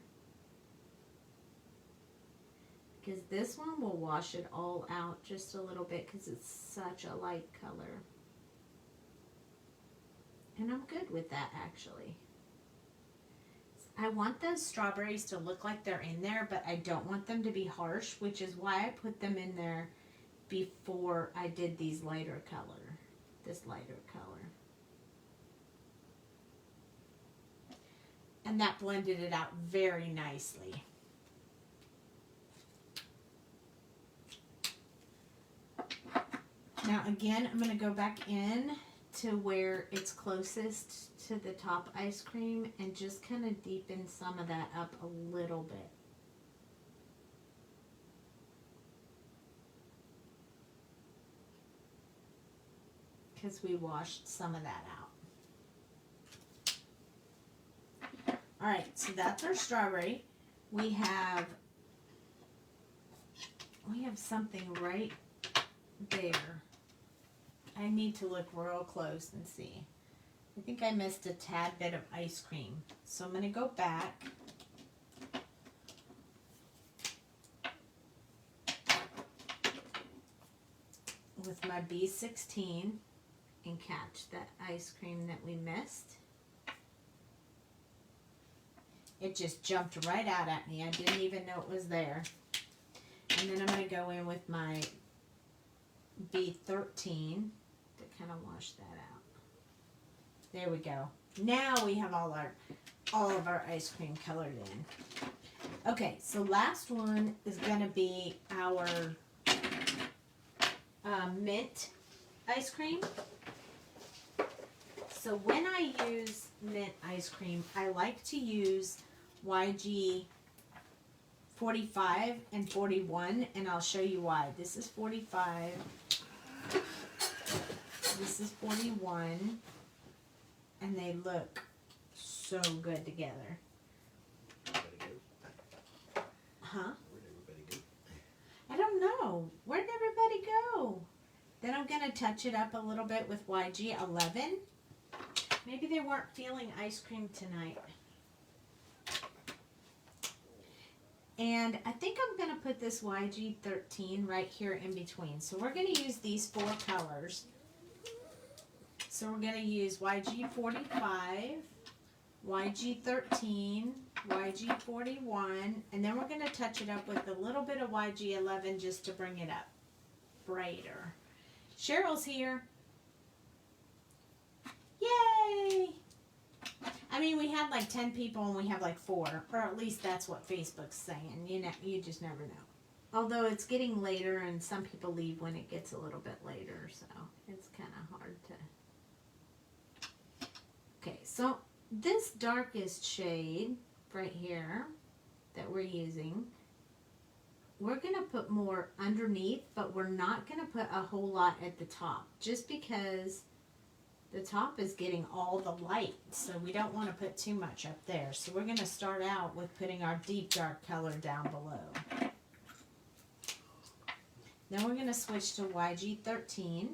Because this one will wash it all out just a little bit because it's such a light color. And I'm good with that, actually. I want those strawberries to look like they're in there, but I don't want them to be harsh, which is why I put them in there before I did these lighter color, this lighter color. And that blended it out very nicely. Now again, I'm going to go back in to where it's closest to the top ice cream and just kind of deepen some of that up a little bit. Because we washed some of that out. Alright, so that's our strawberry. We have something right there. I need to look real close and see. I think I missed a tad bit of ice cream. So I'm going to go back. With my B16 and catch that ice cream that we missed. It just jumped right out at me. I didn't even know it was there. And then I'm going to go in with my B13 to kind of wash that out. There we go. Now we have all of our ice cream colored in. Okay, so last one is going to be our mint ice cream. So when I use mint ice cream, I like to use YG 45 and 41, and I'll show you why. This is 45. This is 41. And they look so good together. Huh? Where'd everybody go? I don't know. Where'd everybody go? Then I'm going to touch it up a little bit with YG 11. Maybe they weren't feeling ice cream tonight. And I think I'm going to put this YG 13 right here in between. So we're going to use these four colors. So we're going to use YG 45, YG 13, YG 41, and then we're going to touch it up with a little bit of YG 11 just to bring it up brighter. Cheryl's here. Yay! I mean, we had like 10 people and we have like 4, or at least that's what Facebook's saying. You just never know. Although it's getting later and some people leave when it gets a little bit later, so it's kind of hard to... Okay, so this darkest shade right here that we're using, we're going to put more underneath, but we're not going to put a whole lot at the top, just because the top is getting all the light, so we don't want to put too much up there. So we're going to start out with putting our deep dark color down below. Then we're going to switch to YG13.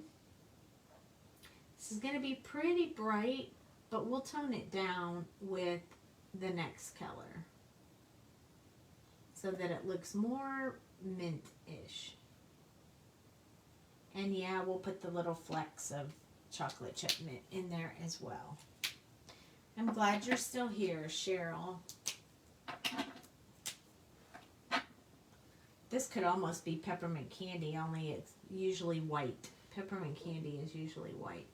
This is going to be pretty bright, but we'll tone it down with the next color so that it looks more mint-ish. And yeah, we'll put the little flecks of chocolate chip mint in there as well. I'm glad you're still here, Cheryl. This could almost be peppermint candy, only it's usually white. Peppermint candy is usually white.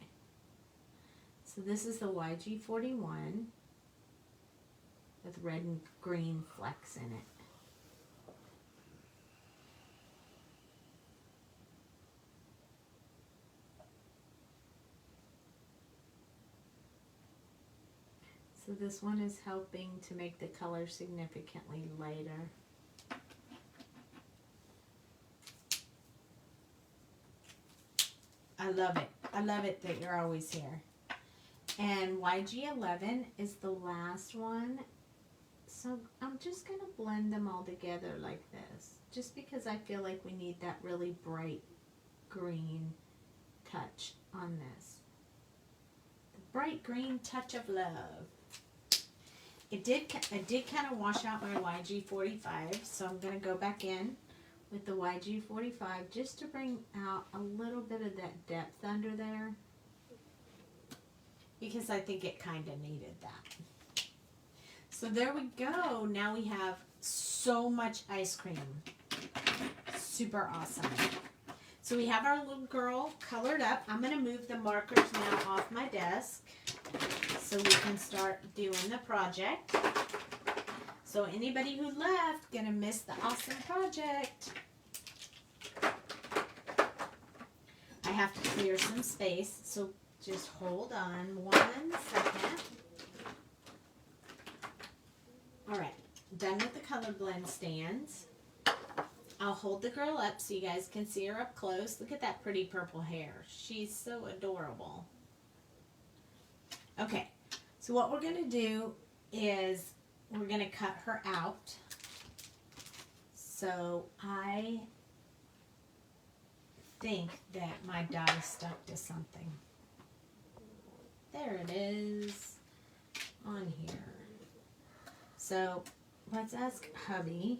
So this is the YG41 with red and green flecks in it. So this one is helping to make the color significantly lighter. I love it. I love it that you're always here. And YG11 is the last one. So I'm just going to blend them all together like this. Just because I feel like we need that really bright green touch on this. The bright green touch of love. It did kind of wash out my YG45, so I'm going to go back in with the YG45 just to bring out a little bit of that depth under there, because I think it kind of needed that. So there we go. Now we have so much ice cream. Super awesome. So we have our little girl colored up. I'm going to move the markers now off my desk so we can start doing the project. So anybody who left gonna miss the awesome project. I have to clear some space, so just hold on 1 second. Alright, done with the color blend stands. I'll hold the girl up so you guys can see her up close. Look at that pretty purple hair. She's so adorable. Okay, so what we're going to do is we're going to cut her out. So I think that my die stuck to something. There it is on here. So let's ask Hubby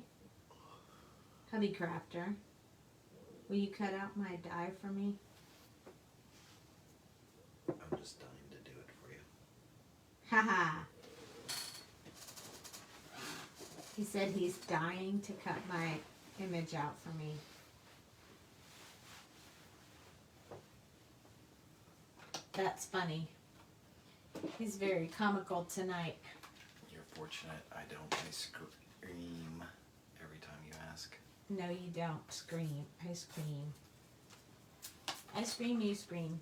Crafter, will you cut out my die for me? I'm just dying to do it for you. Haha. He said he's dying to cut my image out for me. That's funny. He's very comical tonight. You're fortunate I don't scream every time you ask. No, you don't scream. I scream. I scream, you scream.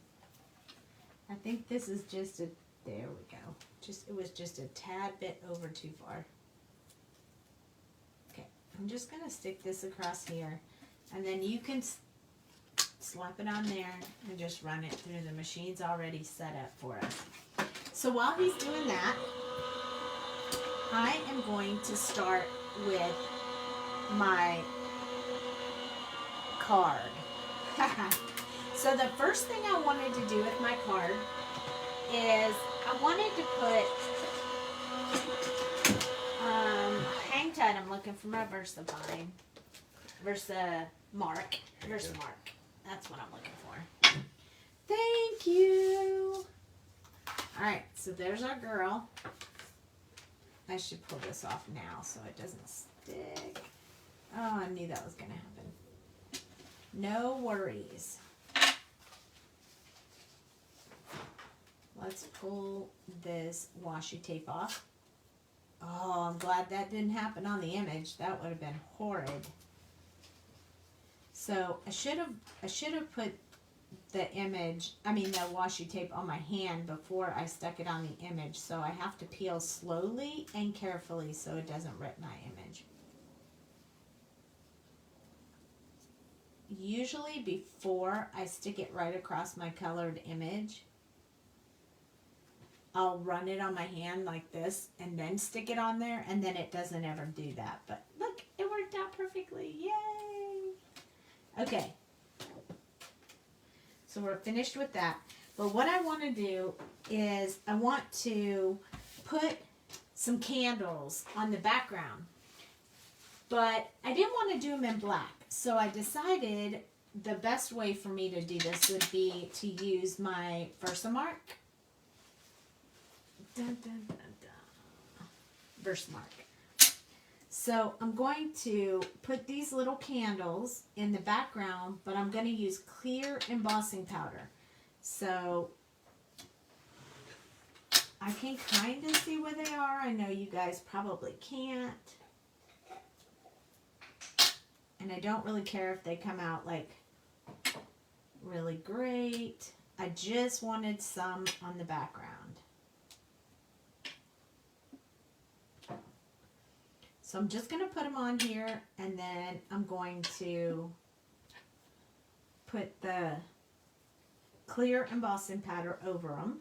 I think this is just a... There we go. It was just a tad bit over too far. Okay, I'm just going to stick this across here. And then you can slap it on there and just run it through. The machine's already set up for us. So while he's doing that, I am going to start with my card. So the first thing I wanted to do with my card is I wanted to put hang tight. I'm looking for my Versavine. Mark. Versamark. That's what I'm looking for. Thank you. Alright, so there's our girl. I should pull this off now so it doesn't stick. Oh, I knew that was going to happen. No worries. Let's pull this washi tape off. Oh, I'm glad that didn't happen on the image. That would have been horrid. So I should have put the washi tape on my hand before I stuck it on the image. So I have to peel slowly and carefully so it doesn't rip my image. Usually before I stick it right across my colored image, I'll run it on my hand like this and then stick it on there, and then it doesn't ever do that. But look, it worked out perfectly. Yay! Okay, So we're finished with that. But what I want to do is I want to put some candles on the background. But I didn't want to do them in black. So I decided the best way for me to do this would be to use my Versamark. Dun, dun, dun, dun. Versamark. So I'm going to put these little candles in the background, but I'm going to use clear embossing powder. So I can kind of see where they are. I know you guys probably can't. And I don't really care if they come out like really great. I just wanted some on the background. So I'm just going to put them on here, and then I'm going to put the clear embossing powder over them.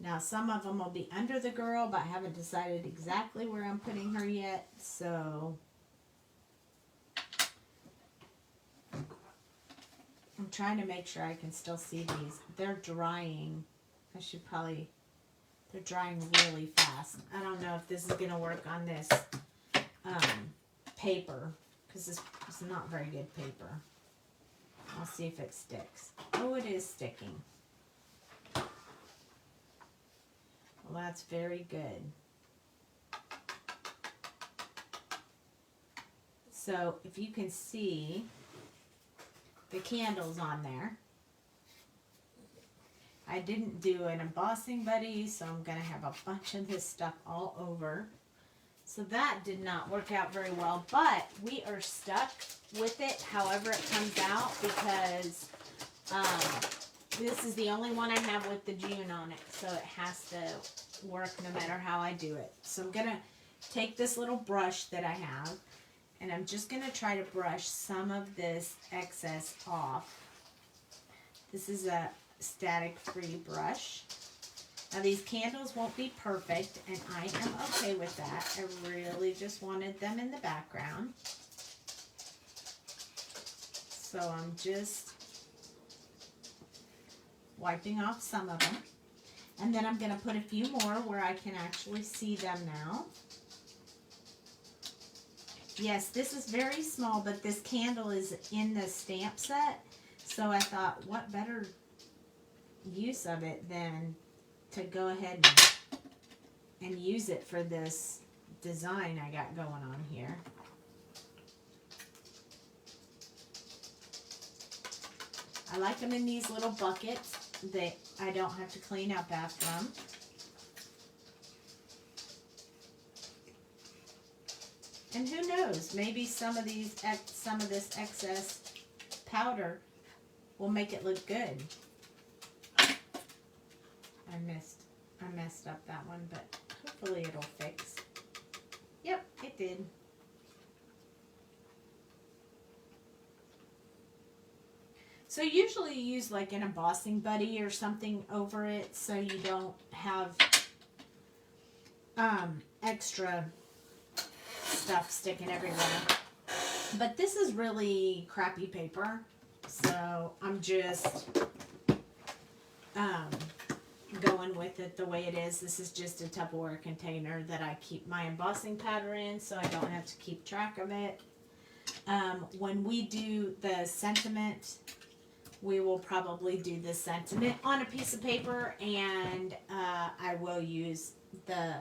Now some of them will be under the girl, but I haven't decided exactly where I'm putting her yet, so I'm trying to make sure I can still see these. They're drying. They're drying really fast. I don't know if this is going to work on this paper, because this is not very good paper. I'll see if it sticks. Oh, it is sticking. Well, that's very good. So if you can see the candles on there. I didn't do an embossing buddy, so I'm going to have a bunch of this stuff all over. So that did not work out very well, but we are stuck with it however it comes out, because this is the only one I have with the June on it, so it has to work no matter how I do it. So I'm going to take this little brush that I have, and I'm just going to try to brush some of this excess off. This is a static-free brush. Now these candles won't be perfect, and I am okay with that. I really just wanted them in the background. So I'm just wiping off some of them. And then I'm going to put a few more where I can actually see them now. Yes, this is very small, but this candle is in the stamp set. So I thought, what better use of it than to go ahead and use it for this design I got going on here. I like them in these little buckets that I don't have to clean up after them. And who knows, maybe some of this excess powder will make it look good. I messed up that one, but hopefully it'll fix. Yep, it did. So usually you use like an embossing buddy or something over it so you don't have extra stuff sticking everywhere. But this is really crappy paper, so I'm just going with it the way it is. This is just a Tupperware container that I keep my embossing powder in, so I don't have to keep track of it. When we do the sentiment, we will probably do the sentiment on a piece of paper, and I will use the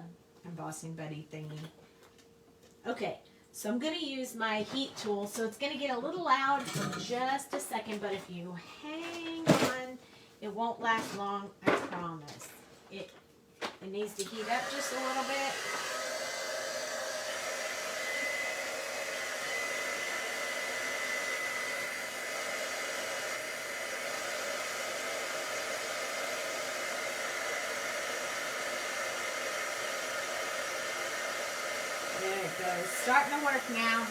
embossing buddy thingy. Okay, so I'm going to use my heat tool, so it's going to get a little loud for just a second, but if you hang on, it won't last long, I promise. It needs to heat up just a little bit. There it goes. Starting to work now.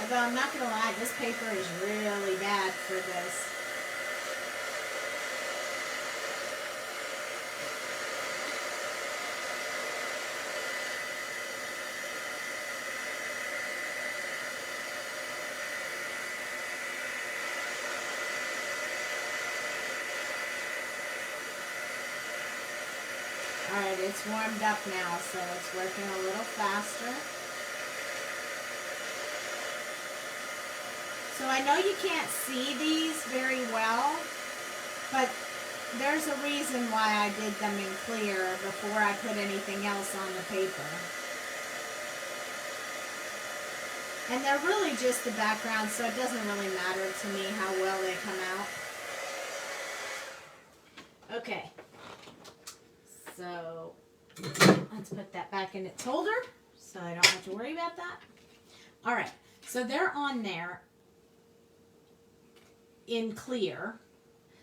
Although I'm not going to lie, this paper is really bad for this. but it's warmed up now, so it's working a little faster. So I know you can't see these very well, but there's a reason why I did them in clear before I put anything else on the paper. And they're really just the background, so it doesn't really matter to me how well they come out. Okay, so let's put that back in its holder so I don't have to worry about that. All right, so they're on there in clear.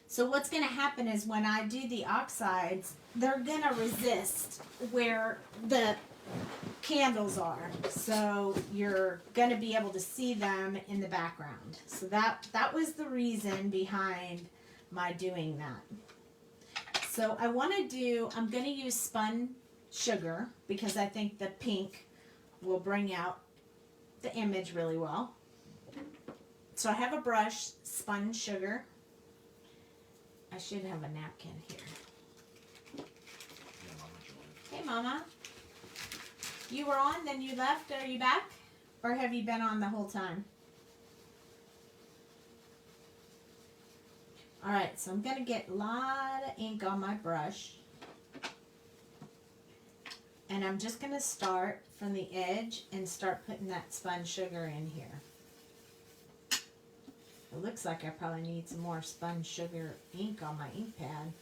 So what's going to happen is when I do the oxides, they're going to resist where the candles are. So you're going to be able to see them in the background. So that was the reason behind my doing that. So I'm going to use spun sugar because I think the pink will bring out the image really well. So I have a brush, spun sugar. I should have a napkin here. Hey, Mama. You were on, then you left. Are you back? Or have you been on the whole time? All right, so I'm going to get a lot of ink on my brush. And I'm just going to start from the edge and start putting that spun sugar in here. It looks like I probably need some more spun sugar ink on my ink pad.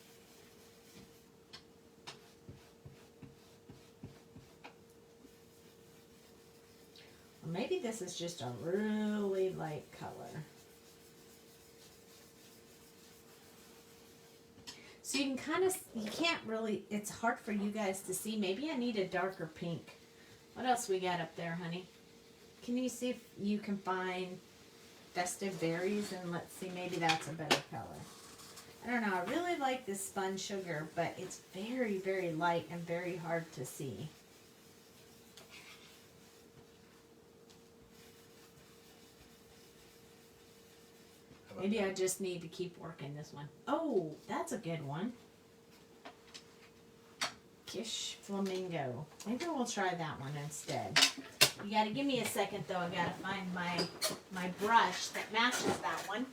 Or maybe this is just a really light color. So you can kind of, you can't really, it's hard for you guys to see. Maybe I need a darker pink. What else we got up there, honey? Can you see if you can find Festive Berries? And let's see, maybe that's a better color. I don't know, I really like this spun sugar, but it's very, very light and very hard to see. Maybe I just need to keep working this one. Oh, that's a good one. Kish Flamingo. Maybe we'll try that one instead. You gotta give me a second though. I gotta find my brush that matches that one.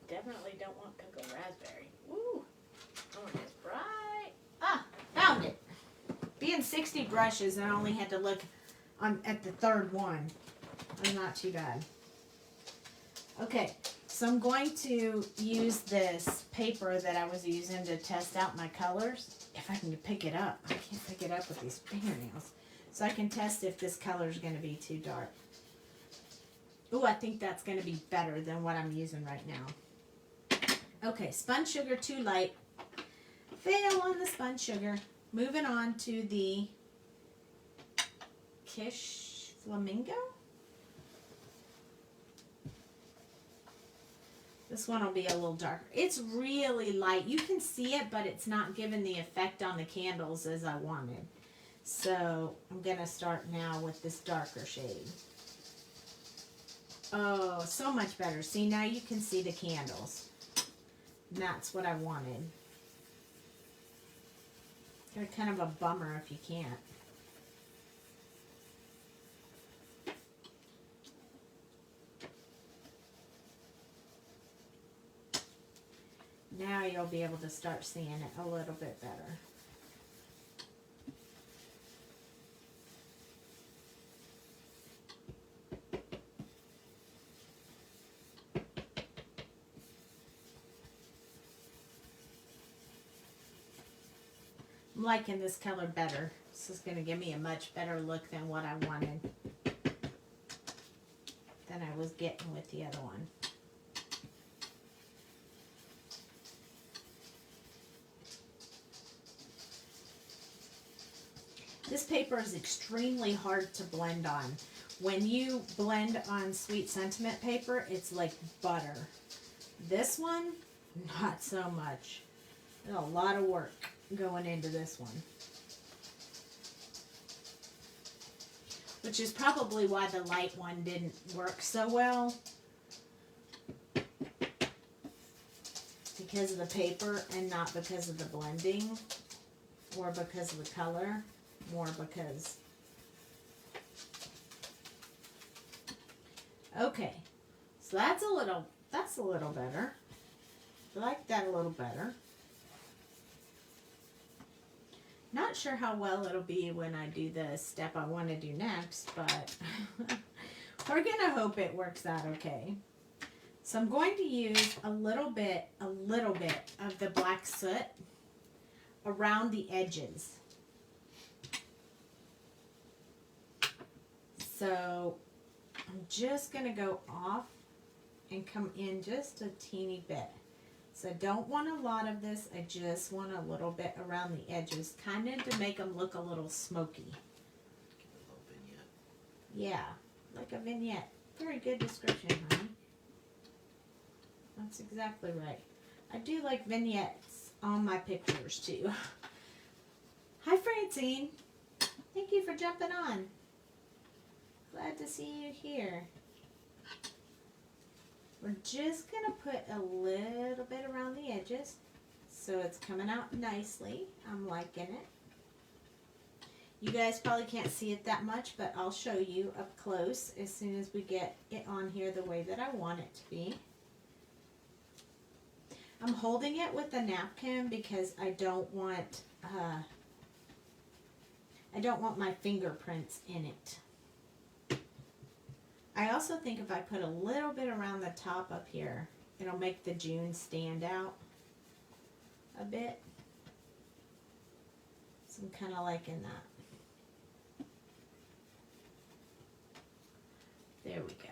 Definitely don't want cocoa raspberry. Ooh, oh, it's bright. Ah, found it. Being 60 brushes, I only had to look at the third one. I'm not too bad. Okay, so I'm going to use this paper that I was using to test out my colors. If I can pick it up. I can't pick it up with these fingernails. So I can test if this color is going to be too dark. Ooh, I think that's going to be better than what I'm using right now. Okay, spun sugar too light. Fail on the spun sugar. Moving on to the Kish Flamingo. This one will be a little darker. It's really light. You can see it, but it's not giving the effect on the candles as I wanted. So I'm going to start now with this darker shade. Oh, so much better. See, now you can see the candles. And that's what I wanted. It's kind of a bummer if you can't. Now you'll be able to start seeing it a little bit better. I'm liking this color better. This is going to give me a much better look than what I wanted. Than I was getting with the other one. This paper is extremely hard to blend on. When you blend on Sweet Sentiment paper, it's like butter. This one, not so much. There's a lot of work going into this one. Which is probably why the light one didn't work so well. because of the paper and not because of the blending or because of the color, more because. Okay, so that's a little better. I like that a little better. Not sure how well it'll be when I do the step I want to do next, but we're going to hope it works out okay. So I'm going to use a little bit of the black soot around the edges. So I'm just going to go off and come in just a teeny bit. So I don't want a lot of this. I just want a little bit around the edges, kind of to make them look a little smoky. Give it a little vignette. Yeah, like a vignette. Very good description, honey. That's exactly right. I do like vignettes on my pictures too. Hi, Francine. Thank you for jumping on. Glad to see you here. We're just going to put a little bit around the edges so it's coming out nicely. I'm liking it. You guys probably can't see it that much, but I'll show you up close as soon as we get it on here the way that I want it to be. I'm holding it with a napkin because I don't want my fingerprints in it. I also think if I put a little bit around the top up here, it'll make the June stand out a bit. So I'm kind of liking that. There we go.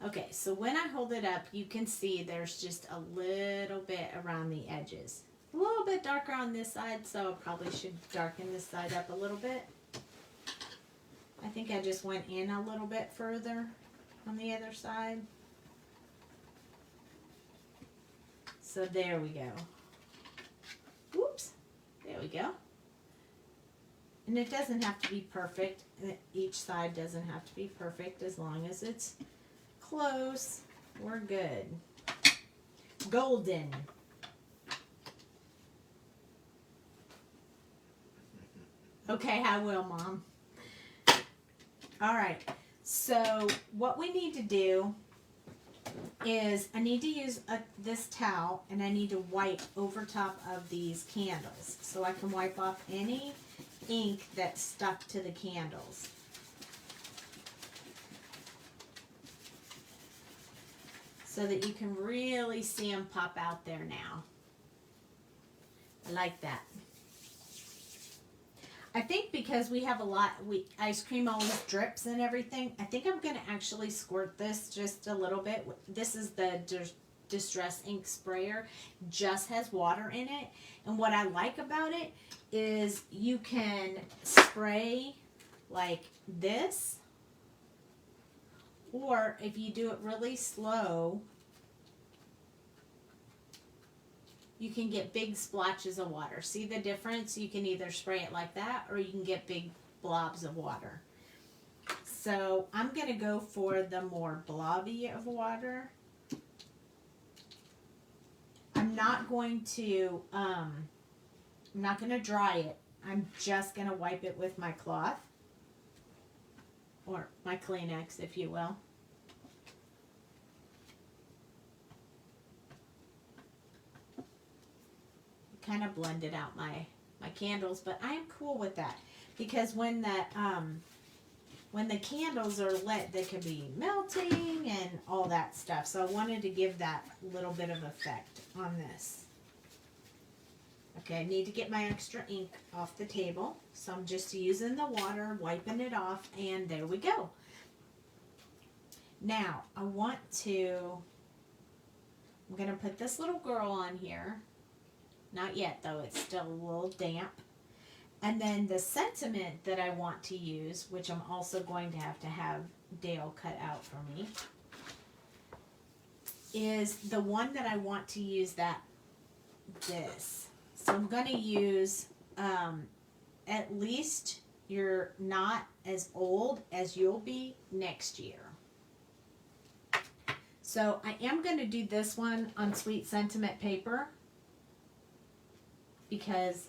Okay, so when I hold it up, you can see there's just a little bit around the edges. A little bit darker on this side, so I probably should darken this side up a little bit. I think I just went in a little bit further on the other side. So there we go. Whoops. There we go. And it doesn't have to be perfect. Each side doesn't have to be perfect. As long as it's close, we're good. Golden. Okay, I will, Mom. All right. So what we need to do is I need to use this towel and I need to wipe over top of these candles so I can wipe off any ink that's stuck to the candles. So that you can really see them pop out there now. I like that. I think because we have a lot, ice cream always drips and everything, I think I'm going to actually squirt this just a little bit. This is the Distress Ink Sprayer. Just has water in it. And what I like about it is you can spray like this. Or if you do it really slow, you can get big splotches of water. See the difference? You can either spray it like that or you can get big blobs of water. So I'm going to go for the more blobby of water. I'm not going to dry it. I'm just going to wipe it with my cloth or my Kleenex, if you will. Kind of blended out my candles, but I am cool with that because when the candles are lit, they can be melting and all that stuff. So I wanted to give that little bit of effect on this. Okay, I need to get my extra ink off the table, so I'm just using the water, wiping it off, and there we go. Now I'm going to put this little girl on here. Not yet, though. It's still a little damp. And then the sentiment that I want to use, which I'm also going to have Dale cut out for me, is the one that I want to use this. So I'm going to use at least you're not as old as you'll be next year. So I am going to do this one on Sweet Sentiment paper. because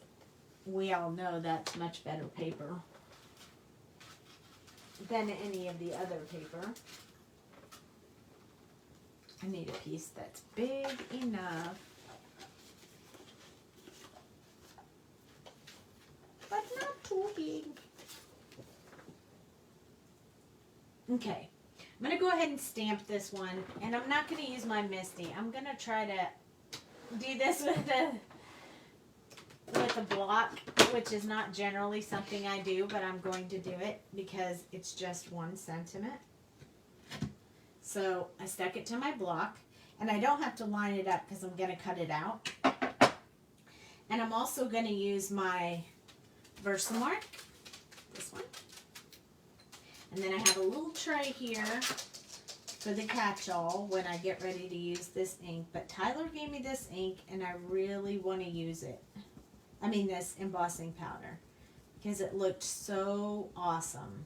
we all know that's much better paper than any of the other paper. I need a piece that's big enough, but not too big. Okay, I'm going to go ahead and stamp this one, and I'm not going to use my Misty. I'm going to try to do this with a block, which is not generally something I do, but I'm going to do it because it's just 1 centimeter. So I stuck it to my block, and I don't have to line it up because I'm going to cut it out. And I'm also going to use my Versamark, this one. And then I have a little tray here for the catch-all when I get ready to use this ink. But Tyler gave me this ink, and I really want to use it. I mean this embossing powder, because it looked so awesome.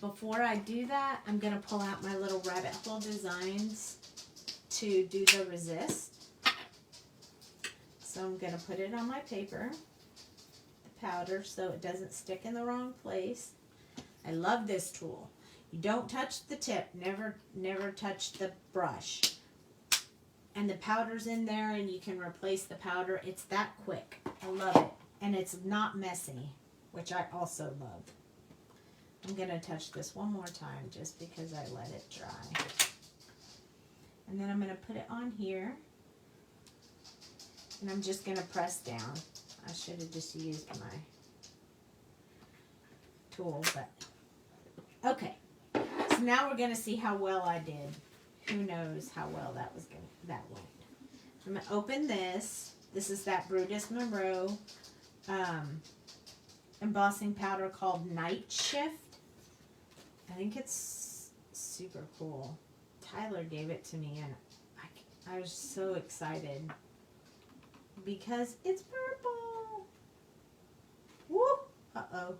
Before I do that, I'm going to pull out my little rabbit hole designs to do the resist. So I'm going to put it on my paper, the powder, so it doesn't stick in the wrong place. I love this tool. You don't touch the tip, never touch the brush. And the powder's in there, and you can replace the powder. It's that quick. I love it. And it's not messy, which I also love. I'm going to touch this one more time just because I let it dry. And then I'm going to put it on here. And I'm just going to press down. I should have just used my tool, but okay. So now we're going to see how well I did. Who knows how well that went. I'm going to open this. This is that Brutus Monroe embossing powder called Night Shift. I think it's super cool. Tyler gave it to me, and I was so excited because it's purple. Woo! Uh-oh.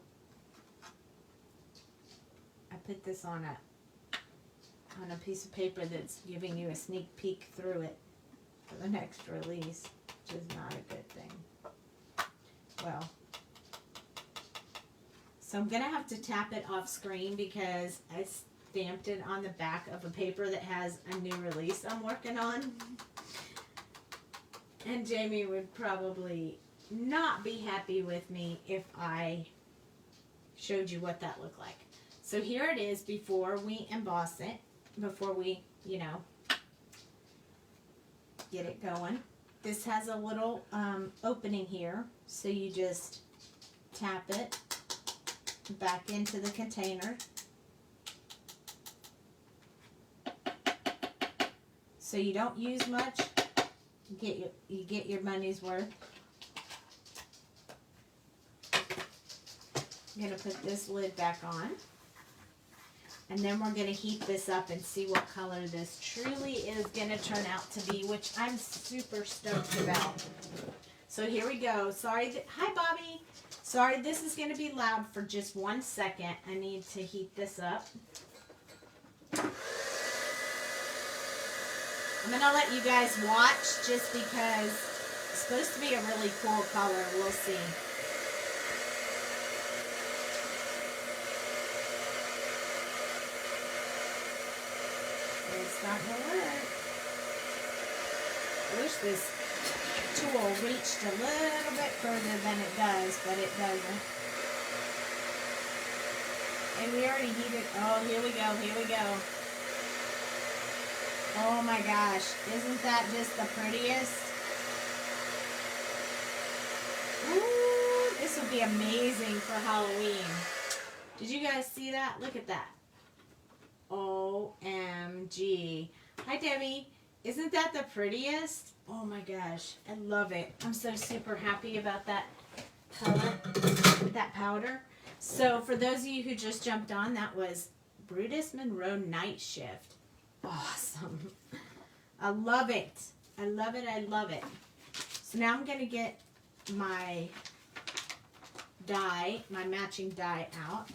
I put this on a piece of paper that's giving you a sneak peek through it for the next release, which is not a good thing. Well, so I'm going to have to tap it off screen because I stamped it on the back of a paper that has a new release I'm working on. And Jamie would probably not be happy with me if I showed you what that looked like. So here it is before we emboss it, before we, get it going. This has a little opening here, so you just tap it back into the container. So you don't use much, you get your money's worth. I'm going to put this lid back on. And then we're going to heat this up and see what color this truly is going to turn out to be, which I'm super stoked about. So here we go. Sorry. Hi, Bobby. Sorry, this is going to be loud for just 1 second. I need to heat this up. I'm going to let you guys watch just because it's supposed to be a really cool color. We'll see. It's not going to work. I wish this tool reached a little bit further than it does, but it doesn't. And we already heated. Oh, here we go. Here we go. Oh my gosh. Isn't that just the prettiest? Ooh, this would be amazing for Halloween. Did you guys see that? Look at that. OMG. Hi, Debbie. Isn't that the prettiest? Oh my gosh. I love it. I'm so super happy about that color, that powder. So for those of you who just jumped on, that was Brutus Monroe Night Shift. Awesome. I love it. I love it. I love it. So now I'm going to get my die, my matching die out.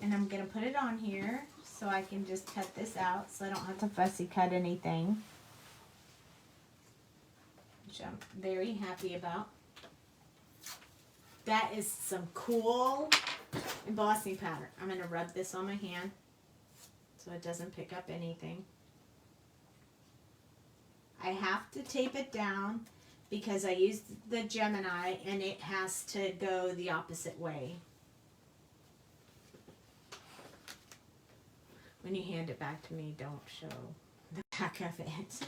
And I'm going to put it on here so I can just cut this out so I don't have to fussy cut anything. which I'm very happy about. That is some cool embossing powder. I'm going to rub this on my hand so it doesn't pick up anything. I have to tape it down because I used the Gemini and it has to go the opposite way. When you hand it back to me, don't show the back of it.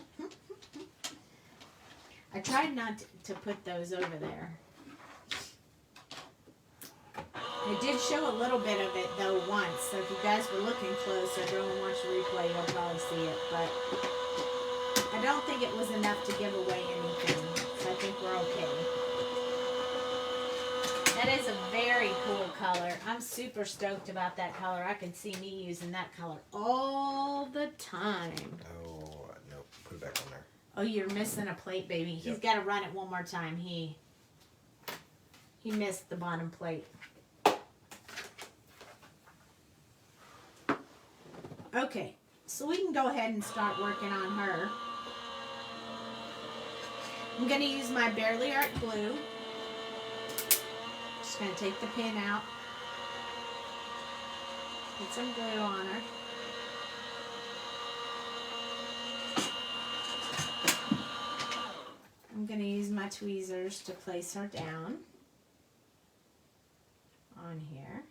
I tried not to put those over there. I did show a little bit of it though once, so if you guys were looking close or go and watch the replay, you'll probably see it, but I don't think it was enough to give away anything, so I think we're okay. That is a very cool color. I'm super stoked about that color. I can see me using that color all the time. Oh, no. Put it back on there. Oh, you're missing a plate, baby. He's got to run it one more time. He missed the bottom plate. Okay, so we can go ahead and start working on her. I'm going to use my Barely Art glue. Just going to take the pin out. Put some glue on her. I'm going to use my tweezers to place her down on here.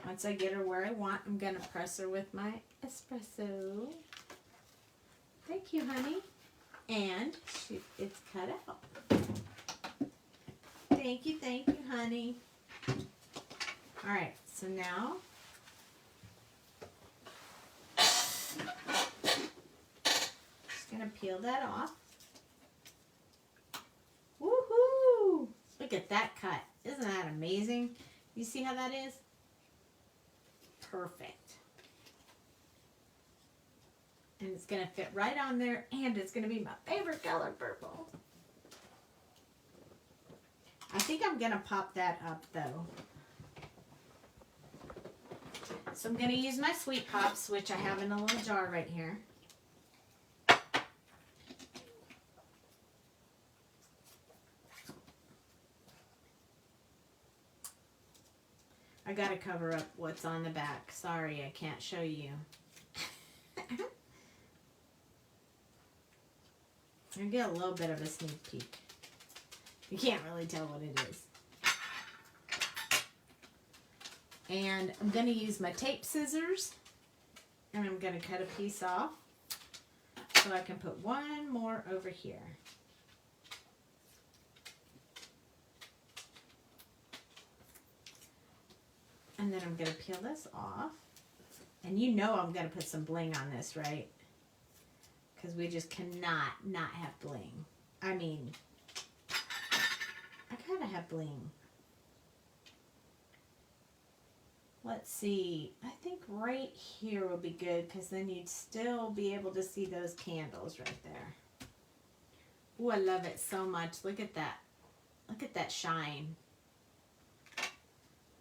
Once I get her where I want, I'm going to press her with my espresso. Thank you, honey. And it's cut out. Thank you, honey. All right, so now just going to peel that off. Woohoo! Look at that cut. Isn't that amazing? You see how that is? Perfect. And it's going to fit right on there, and it's going to be my favorite color, purple. I think I'm going to pop that up, though. So I'm going to use my Sweet Pops, which I have in a little jar right here. I got to cover up what's on the back. Sorry, I can't show you. I get a little bit of a sneak peek. You can't really tell what it is. And I'm going to use my tape scissors. And I'm going to cut a piece off. So I can put one more over here. And then I'm going to peel this off. And you know I'm going to put some bling on this, right? Because we just cannot not have bling. I mean, I gotta have bling. Let's see. I think right here will be good because then you'd still be able to see those candles right there. Ooh, I love it so much. Look at that. Look at that shine.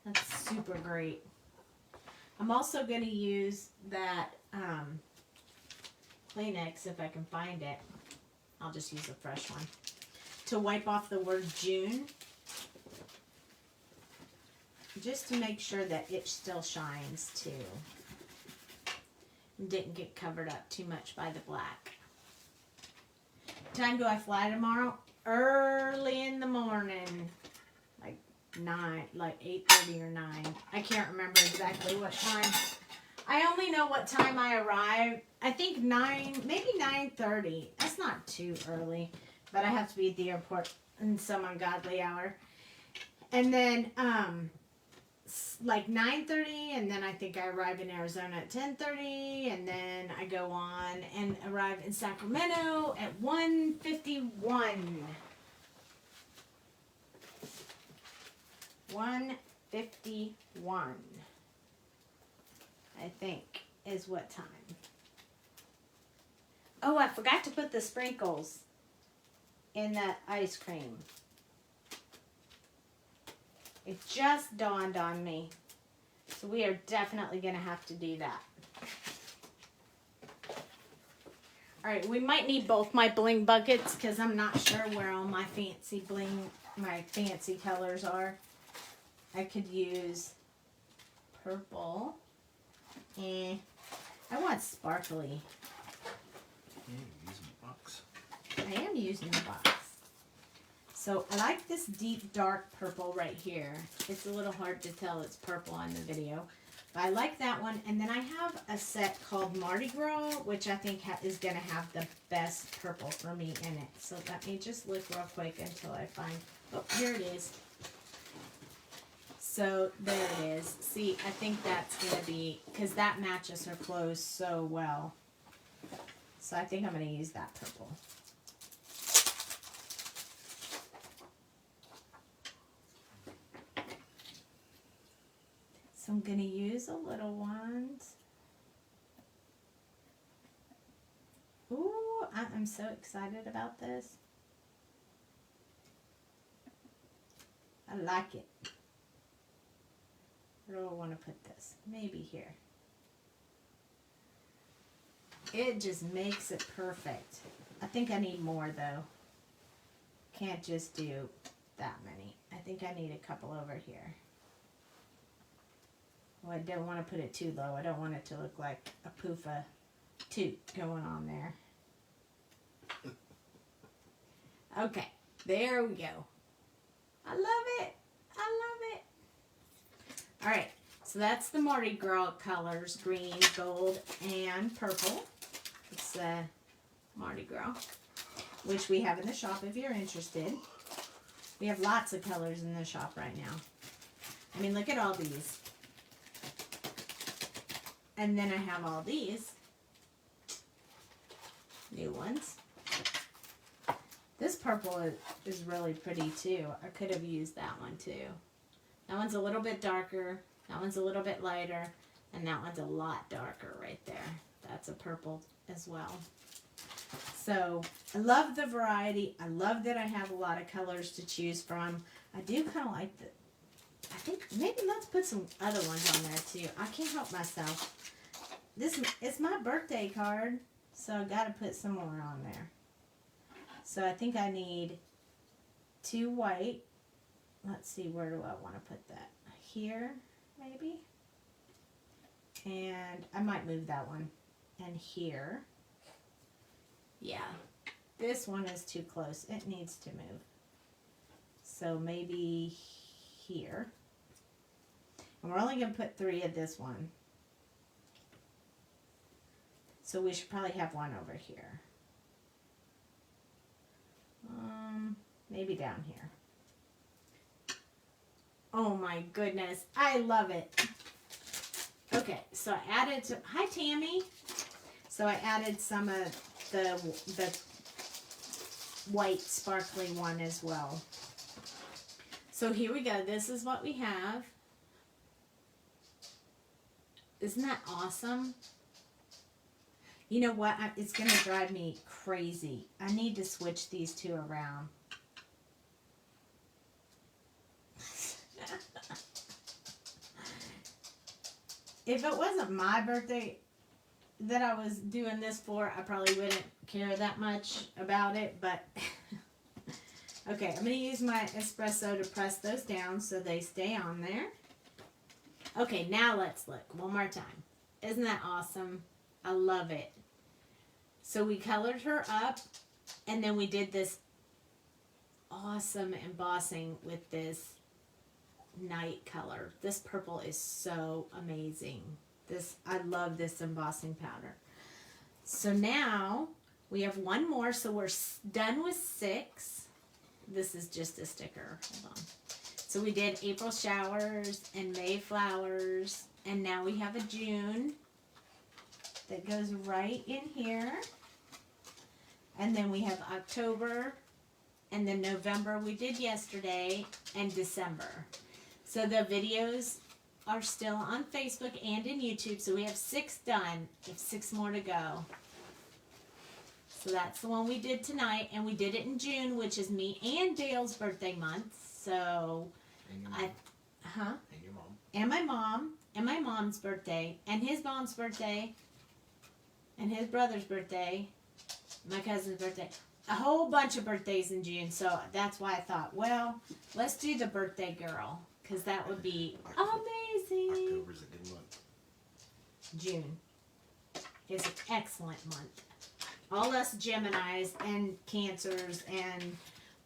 That's super great. I'm also going to use that Kleenex if I can find it. I'll just use a fresh one to wipe off the word June, just to make sure that it still shines too and didn't get covered up too much by the black. What time do I fly tomorrow? Early in the morning, like 8:30 or 9. I can't remember exactly what time. I only know what time I arrive. I think 9, maybe 9:30. That's not too early, but I have to be at the airport in some ungodly hour. And then, like 9:30, and then I think I arrive in Arizona at 10:30, and then I go on and arrive in Sacramento at 1:51. 1:51. I think is what time. Oh, I forgot to put the sprinkles in that ice cream. It just dawned on me. So we are definitely going to have to do that. Alright, we might need both my bling buckets because I'm not sure where all my fancy colors are. I could use purple. I want sparkly. Yeah, you're using the box. I am using the box. So I like this deep dark purple right here. It's a little hard to tell it's purple on the video. But I like that one. And then I have a set called Mardi Gras, which I think is going to have the best purple for me in it. So let me just look real quick until I find... Oh, here it is. So there it is. See, I think that's going to be... Because that matches her clothes so well. So I think I'm going to use that purple. So I'm going to use the little ones. Ooh, I'm so excited about this. I like it. Where do I want to put this? Maybe here. It just makes it perfect. I think I need more though. Can't just do that many. I think I need a couple over here. Well, I don't want to put it too low. I don't want it to look like a poofa toot going on there. Okay, there we go. I love it. I love it. All right, so that's the Mardi Gras colors, green, gold, and purple. It's Mardi Gras, which we have in the shop if you're interested. We have lots of colors in the shop right now. I mean, look at all these. And then I have all these new ones. This purple is really pretty too. I could have used that one too. That one's a little bit darker. That one's a little bit lighter. And that one's a lot darker right there. That's a purple as well. So I love the variety. I love that I have a lot of colors to choose from. I do kind of like the... I think maybe let's put some other ones on there too. I can't help myself. It's my birthday card, so I got to put some more on there. So I think I need 2 white. Let's see, where do I want to put that? Here, maybe. And I might move that one. And here. Yeah, this one is too close. It needs to move. So maybe here. And we're only going to put 3 of this one. So we should probably have one over here. Maybe down here. Oh my goodness, I love it. Okay, so I added, hi Tammy. So I added some of the white sparkly one as well. So here we go, this is what we have. Isn't that awesome? You know what? It's going to drive me crazy. I need to switch these 2 around. If it wasn't my birthday that I was doing this for, I probably wouldn't care that much about it. But, okay, I'm going to use my espresso to press those down so they stay on there. Okay, now let's look one more time. Isn't that awesome? I love it. So we colored her up, and then we did this awesome embossing with this night color. This purple is so amazing. I love this embossing powder. So now we have one more, so we're done with 6. This is just a sticker. Hold on. So we did April showers and May flowers, and now we have a June that goes right in here. And then we have October, and then November we did yesterday, and December. So the videos are still on Facebook and in YouTube, so we have 6 done. We have 6 more to go. So that's the one we did tonight, and we did it in June, which is me and Dale's birthday month. So, And your mom. And your mom. And my mom, and my mom's birthday, and his mom's birthday, and his brother's birthday, my cousin's birthday. A whole bunch of birthdays in June, so that's why I thought, well, let's do the birthday girl, because that would be amazing. October's a good month. June is an excellent month. All us Geminis and Cancers and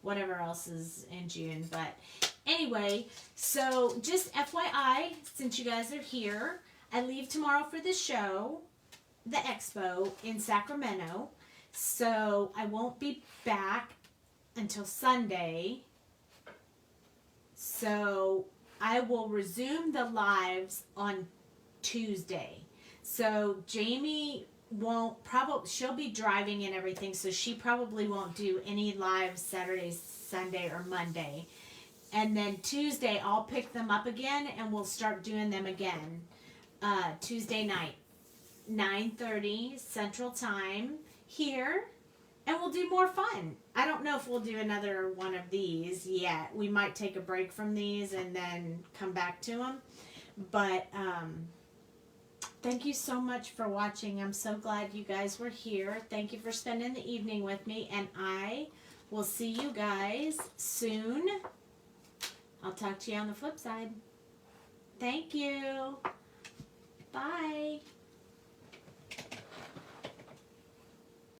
whatever else is in June. But anyway, so just FYI, since you guys are here, I leave tomorrow for the show, the expo in Sacramento. So I won't be back until Sunday. So I will resume the lives on Tuesday. So Jamie won't she'll be driving and everything, so she probably won't do any lives Saturday, Sunday, or Monday. And then Tuesday I'll pick them up again and we'll start doing them again. Tuesday night, 9:30 Central Time here, and we'll do more fun. I don't know if we'll do another one of these yet. We might take a break from these and then come back to them. But thank you so much for watching. I'm so glad you guys were here. Thank you for spending the evening with me, and I will see you guys soon. I'll talk to you on the flip side. Thank you. Bye.